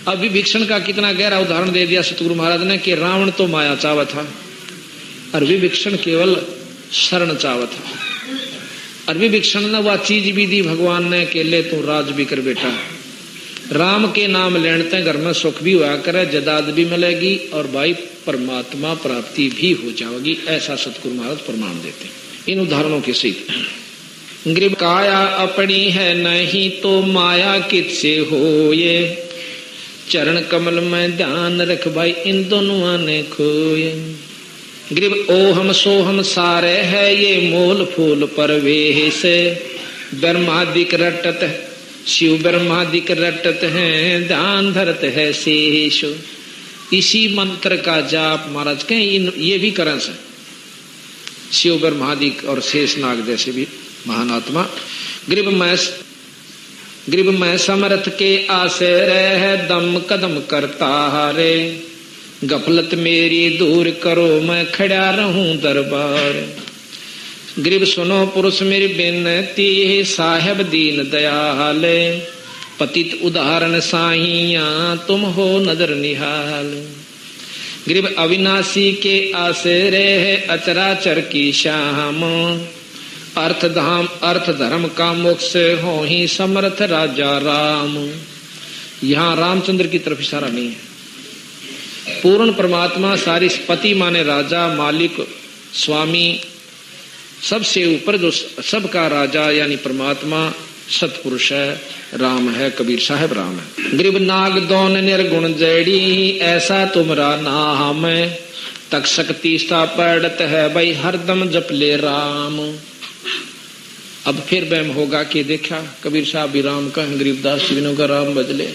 अब विभीषण का कितना गहरा उदाहरण दे दिया सतगुरु महाराज ने कि रावण तो माया चावा था और विभीषण केवल शरण चावा था। और विभीषण ने वह चीज भी दी भगवान ने कि ले तू राज भी कर बेटा। राम के नाम लेने घर में सुख भी हुआ करे, जदाद भी मिलेगी और भाई परमात्मा प्राप्ति भी हो जाएगी। ऐसा सतगुरु महाराज प्रमाण देते इन उदाहरणों के सहित। ग्रीब काया अपनी है नहीं तो माया किससे हो। ये चरण कमल में ध्यान रख भाई इन दोनों ने खोए। ग्रीब ओहम सोहम सारे है ये मोल फूल परवेश। ब्रह्मादिक रटत शिव ब्रह्मादिक रटत है ध्यान धरत है शेष। इसी मंत्र का जाप महाराज के ये भी करें से शिव ब्रह्मादिक और शेषनाग जैसे भी महान आत्मा। ग्रीब में समर्थ के आश्रय है दम कदम करता रे। गफलत मेरी दूर करो मैं खड़ा रहूं दरबार। ग्रीब सुनो पुरुष मेरी बिनती साहेब दीन दयाल। पतित उदाहरण साहिया तुम हो नजर निहाल। ग्रीब अविनाशी के आश्रय है अचराचर की श्याम। अर्थ धाम अर्थ धर्म का मोक्ष हो ही समर्थ राजा राम। यहाँ रामचंद्र की तरफ इशारा नहीं है। पूर्ण परमात्मा सारी पति माने राजा मालिक स्वामी सबसे ऊपर जो सबका राजा यानी परमात्मा सतपुरुष है, राम है, कबीर साहब राम है। गरीब नाग दोन निर्गुण जड़ी, ऐसा तुमरा नाम, तक शक्ति सा पड़त है भाई, हरदम जप ले राम। अब फिर वहम होगा कि देखा कबीर साहब भी राम का, गरीबदास जी का राम बदले।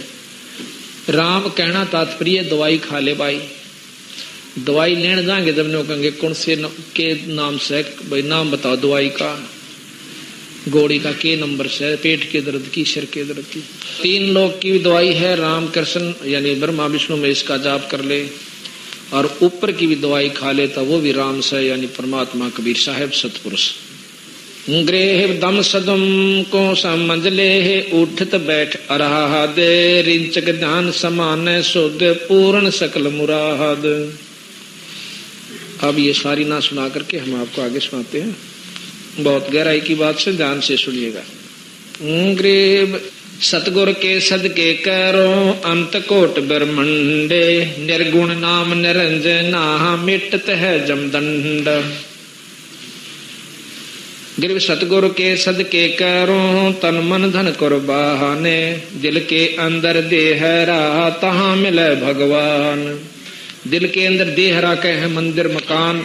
राम कहना तात्पर्य दवाई खा ले भाई, दवाई लेने जाएंगे जब नो कहेंगे कौन से के नाम से भाई, नाम बताओ दवाई का, गोड़ी का के नंबर से, पेट के दर्द की, सिर के दर्द की। 3 लोग की दवाई है, राम कृष्ण यानी ब्रह्मा विष्णु में इसका जाप कर ले, और ऊपर की भी दवाई खा ले तो वो भी राम से यानी परमात्मा कबीर साहब सतपुरुष। ग्रेह दम सदम को समझ ले, उठत बैठ अराहद, रिंचक ध्यान समान शुद्ध पूर्ण सकल मुराद। अब ये सारी ना सुना करके हम आपको आगे सुनाते हैं, बहुत गहराई की बात से ध्यान से सुनिएगा। ग्रेव सतगुर के सदके करो अंत कोट ब्रह्मंडे, निर्गुण नाम निरंजना मिटत है जमदंड। गिरव सतगुर के सदके करो तन मन धन कुर्बाने, दिल के अंदर देहरा तहाँ मिले भगवान। दिल के अंदर देहरा के है मंदिर मकान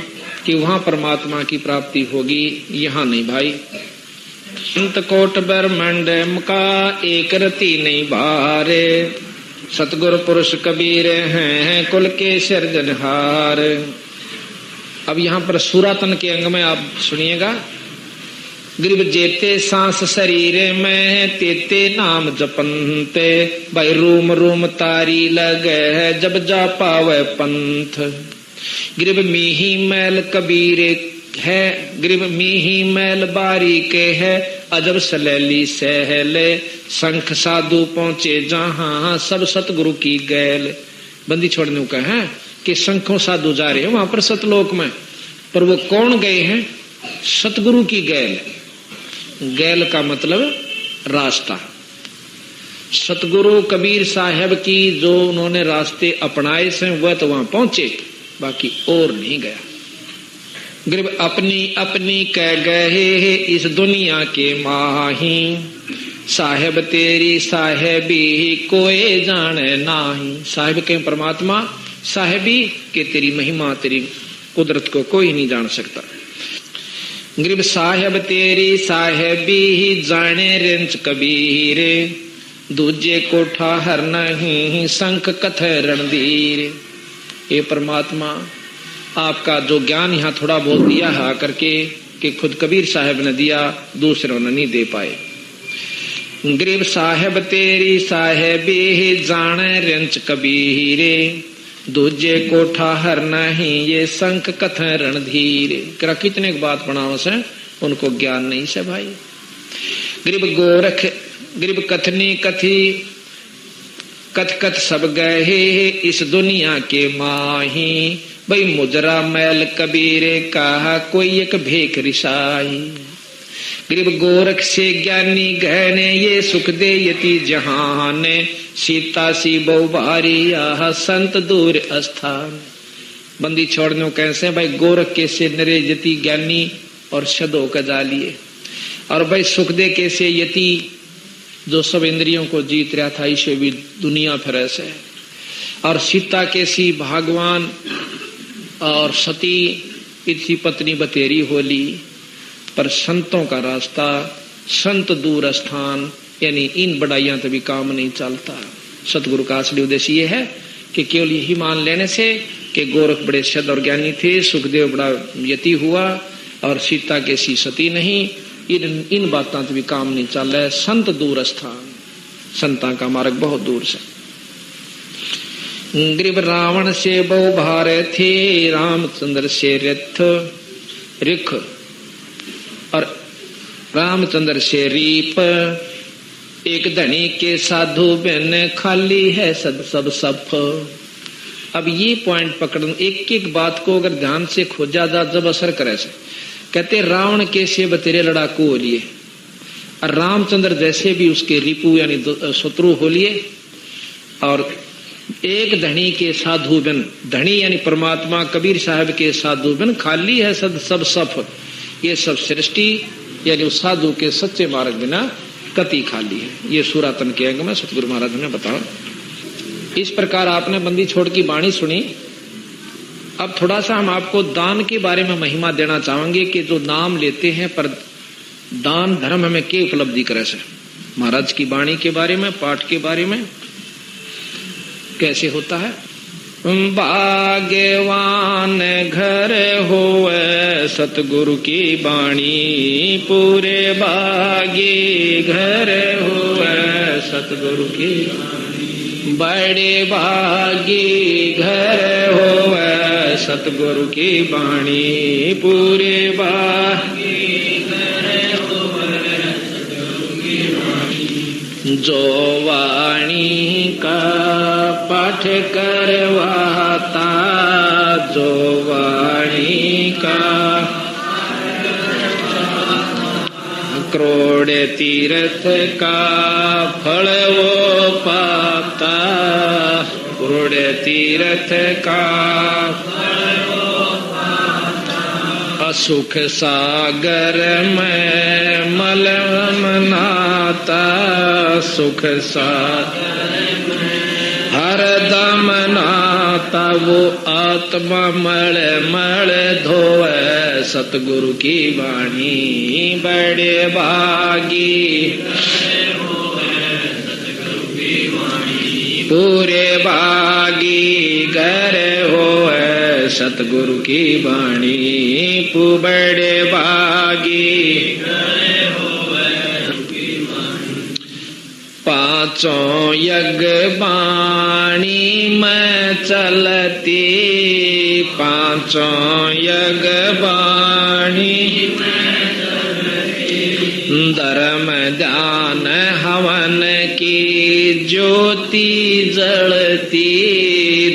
कि वहां परमात्मा की प्राप्ति होगी, यहाँ नहीं भाई। संत कोट ब्रह्मंड का एक रति नहीं बारे, सतगुर पुरुष कबीर हैं कुल के सिरजनहार। अब यहाँ पर सूरातन के अंग में आप सुनिएगा। गरीब जेते सांस शरीर में तेते नाम जपनते, भाई रूम रूम तारी लगे जब जा पावे पंथ। गरीब मीही मैल कबीर है, गरीब मीही मैल बारी के है, अजब सलैली सहले, संख साधु पहुंचे जहां सब सतगुरु की गैल। बंदी छोड़ने का है कि संखों साधु जा रहे हैं वहां पर सतलोक में, पर वो कौन गए हैं? सतगुरु की गैल। गैल का मतलब रास्ता। सतगुरु कबीर साहब की जो उन्होंने रास्ते अपनाए से वह तो वहां पहुंचे, बाकी और नहीं गया। गरीब अपनी अपनी कह गए इस दुनिया के माही, साहेब तेरी साहेबी कोई जाने नाही। साहेब के परमात्मा, साहेबी के तेरी महिमा तेरी कुदरत को कोई नहीं जान सकता। गरीब साहेब तेरी साहेबी जाने रिंच कबीर, दूजे को ठाहर नहीं संख कथ रणधीर। ये परमात्मा आपका जो ज्ञान यहाँ थोड़ा बहुत दिया है आकर के कि खुद कबीर साहब ने दिया, दूसरों ने नहीं दे पाए। गरीब साहेब तेरी साहेबी जाने रिंच कबीरे, दूजे को ठाहर नहीं ये संख कथ रणधीर। करा कितने बात बनाओ से उनको ज्ञान नहीं से भाई। गरीब गोरख गरीब कथनी कथी कथ कथ सब गए इस दुनिया के माही, भाई मुजरा मैल कबीरे कहा कोई एक भेख रिसाई। गरीब गोरख से ज्ञानी गहने ये सुख दे यति जहाने, सीता सी बहुबारी आह संत दूर स्थान। बंदी छोड़ने कैसे भाई गोरख के से नरे यति ज्ञानी और शदो का जालिए, और भाई सुख दे के से यति जो सब इंद्रियों को जीत रहा था इसे भी दुनिया फिर से, और सीता के सी भगवान और सती इसी पत्नी बतेरी होली। पर संतों का रास्ता संत दूर स्थान, यानी इन बढ़ाइयां तभी काम नहीं चलता। सतगुरु का असली उद्देश्य ये है कि केवल यही मान लेने से कि गोरख बड़े सद और ज्ञानी थे, सुखदेव बड़ा यति हुआ और सीता के सी सती नहीं, इन बातों तभी काम नहीं चल रहा। संत दूर स्थान, संता का मार्ग बहुत दूर से। गरीब रावण से बहु भार थे, रामचंद्र से रथ रिख, और रामचंद्र से रीप। एक धनी के साधु बन खाली है सद सब सफ। अब ये पॉइंट पकड़, एक एक बात को अगर ध्यान से खोजा जा जब असर करे से। कहते रावण के से बतेरे लड़ाकू हो लिए, और रामचंद्र जैसे भी उसके रिपु यानी शत्रु हो लिए, और एक धनी के साधु बन, धनी यानी परमात्मा कबीर साहब के साधु बन खाली है सद सब सफ। ये सब सृष्टि यानी उस साधु के सच्चे मार्ग बिना कति खाली है। ये सूरातन के अंग में सतगुरु महाराज ने बताया। इस प्रकार आपने बंदी छोड़ की वाणी सुनी। अब थोड़ा सा हम आपको दान के बारे में महिमा देना चाहेंगे कि जो नाम लेते हैं पर दान धर्म हमें क्या उपलब्धि करे से। महाराज की वाणी के बारे में, पाठ के बारे में कैसे होता है। भाग्यवान घर होवे सतगुरु की वाणी, पूरे भागी घर होवे सतगुरु की वाणी। बड़े भागी घर होवे सतगुरु की वाणी, पूरे भागी घर होवे सतगुरु की वाणी। जो वाणी का पाठ करवाता, जो वाणी का करोड़ तीर्थ का फल वो पाता, करोड़ तीर्थ का फल वो पाता। असुख सागर में मलम नाता, सुख सागर हरदम नाता। वो आत्मा मल मल धोए सतगुरु की वाणी। बड़े भागी पूरे भागी घर होए सतगुरु की वाणी। बड़े भागी पांचों यज्ञ वाणी में चलती, पांचों यज्ञ वाणी में चलती। धर्म ध्यान हवन की ज्योति जलती,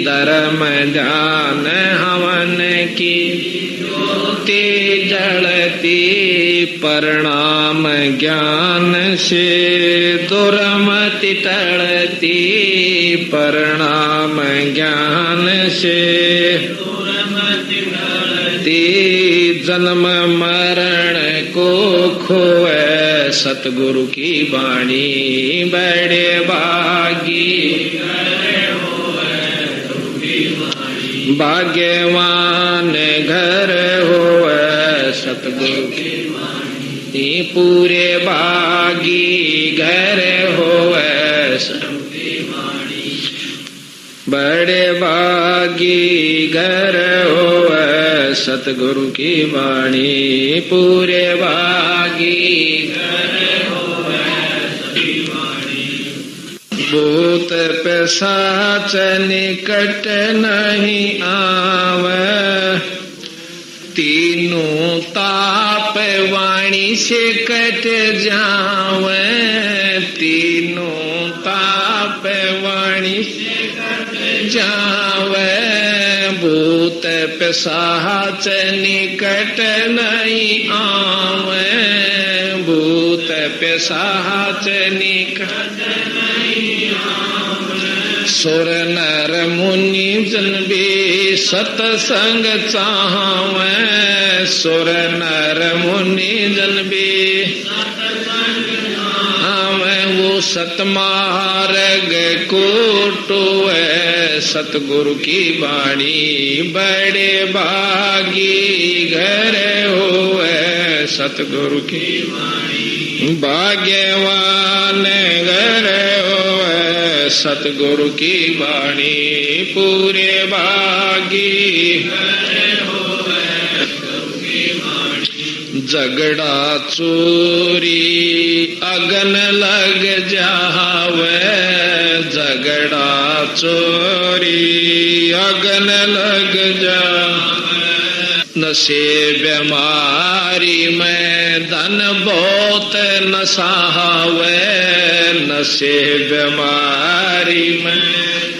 धर्म ध्यान हवन की ज्योति जलती। परिणाम ज्ञान से दुर्मति टलती, परिणाम ज्ञान से दुर्मति टलती। जन्म मरण को खोए सतगुरु की वाणी। बड़े भागी भाग्यवान घर होए सतगुरु की वाणी। पूरे भागी घर होए सतगुरु की वाणी। बड़े भागी घर होए सतगुरु की वाणी। पूरे भागी घर होए सतगुरु की वाणी। भूत पिशाच निकट नहीं आवे, तीनों ताप वाणी से कट जावे। तीनों ताप वाणी से कट जावे। भूत पिशाच निकट नहीं आवे, भूत पिशाच निकट नहीं आवे। सुर नर मुनि जन भी सतसंग चाहवे, सुर नर मुनि जन भी सतसंग चाहवे। वो सतमार्ग को टोए सतगुरु की वाणी। बड़े भागी घर होए सतगुरु की वाणी। भाग्यवान घर होए सतगुरु की वाणी। पूरे भागी घर होए सतगुरु की वाणी। झगड़ा चोरी अगन लग जावे, झगड़ा चोरी अगन लग जावे। नशे बीमारी में धन बहुत नशावे, नशे बीमारी में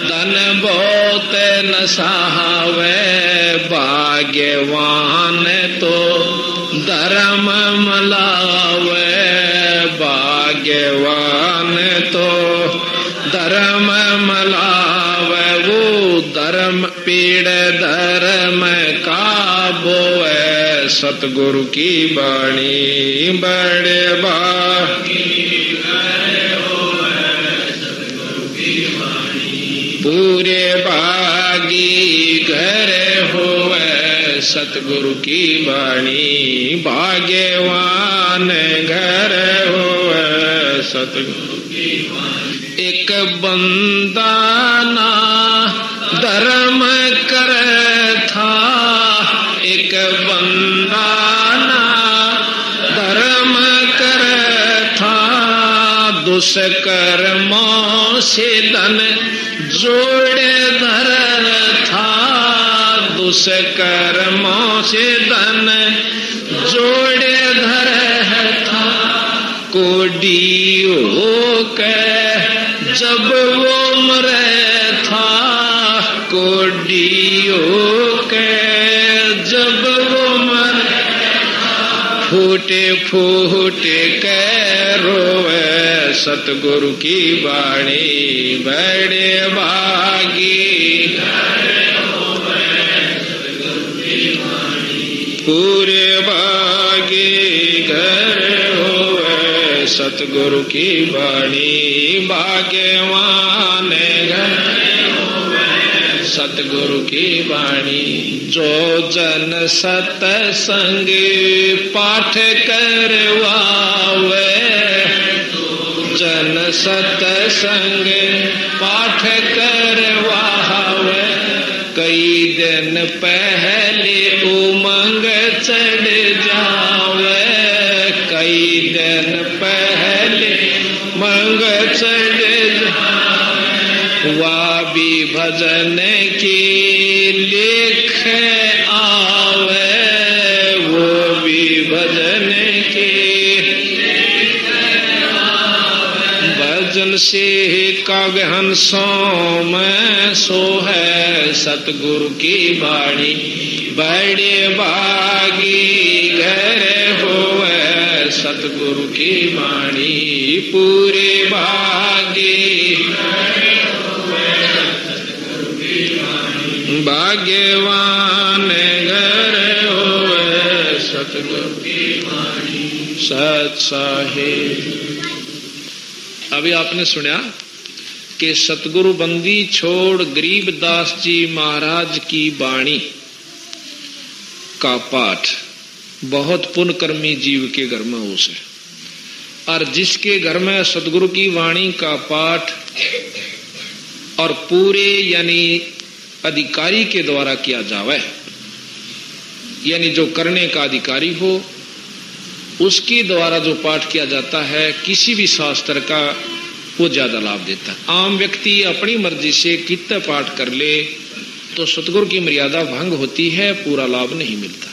धन बहुत नशावे। भाग्यवान तो धर्म मलावे, भाग्यवान तो धर्म मलावे। वो धर्म पीड़ धर्म का बोए सतगुरु की वाणी। बड़े भागी सतगुरु की वाणी। भाग्यवान घर होवे सतगुरु की वाणी। एक बंदा ना धर्म कर था, एक बंदा ना धर्म कर था, दुष्कर्मों से धन जोड़े धर था, दुष्कर्मों से धन जोड़े धर था। कोडी होकर जब वो मरे था, कोडी होकर जब वो मरे, फूटे फूटे के रोवे सतगुरु की वाणी। बड़े भागी पूरे भागे घर होवे सतगुरु की वाणी। भाग्यवान घर होवे सतगुरु की वाणी। जो जन सत्संग पाठ करवावे, जन सत्संग पाठ करवावे, कई दिन पहले उमंग चढ़ जावे, कई दिन पहले उमंग चढ़ जावे। वा भी भजन की लेख आवे, वो भी भजन की भजन से का गहन सोम सो है सतगुरु की वाणी। बड़े भागी घर होवे सतगुरु की वाणी। पूरे भागी भाग्यवान घर होवे सतगुरु की वाणी। सत साहिब। अभी आपने सुना कि सतगुरु बंदी छोड़ गरीबदास जी महाराज की वाणी का पाठ बहुत पुण्यकर्मी जीव के घर में हो से, और जिसके घर में सतगुरु की वाणी का पाठ और पूरे यानी अधिकारी के द्वारा किया जावे, यानी जो करने का अधिकारी हो उसके द्वारा जो पाठ किया जाता है किसी भी शास्त्र का, वो ज्यादा लाभ देता है। आम व्यक्ति अपनी मर्जी से कितना पाठ कर ले तो सतगुरु की मर्यादा भंग होती है, पूरा लाभ नहीं मिलता।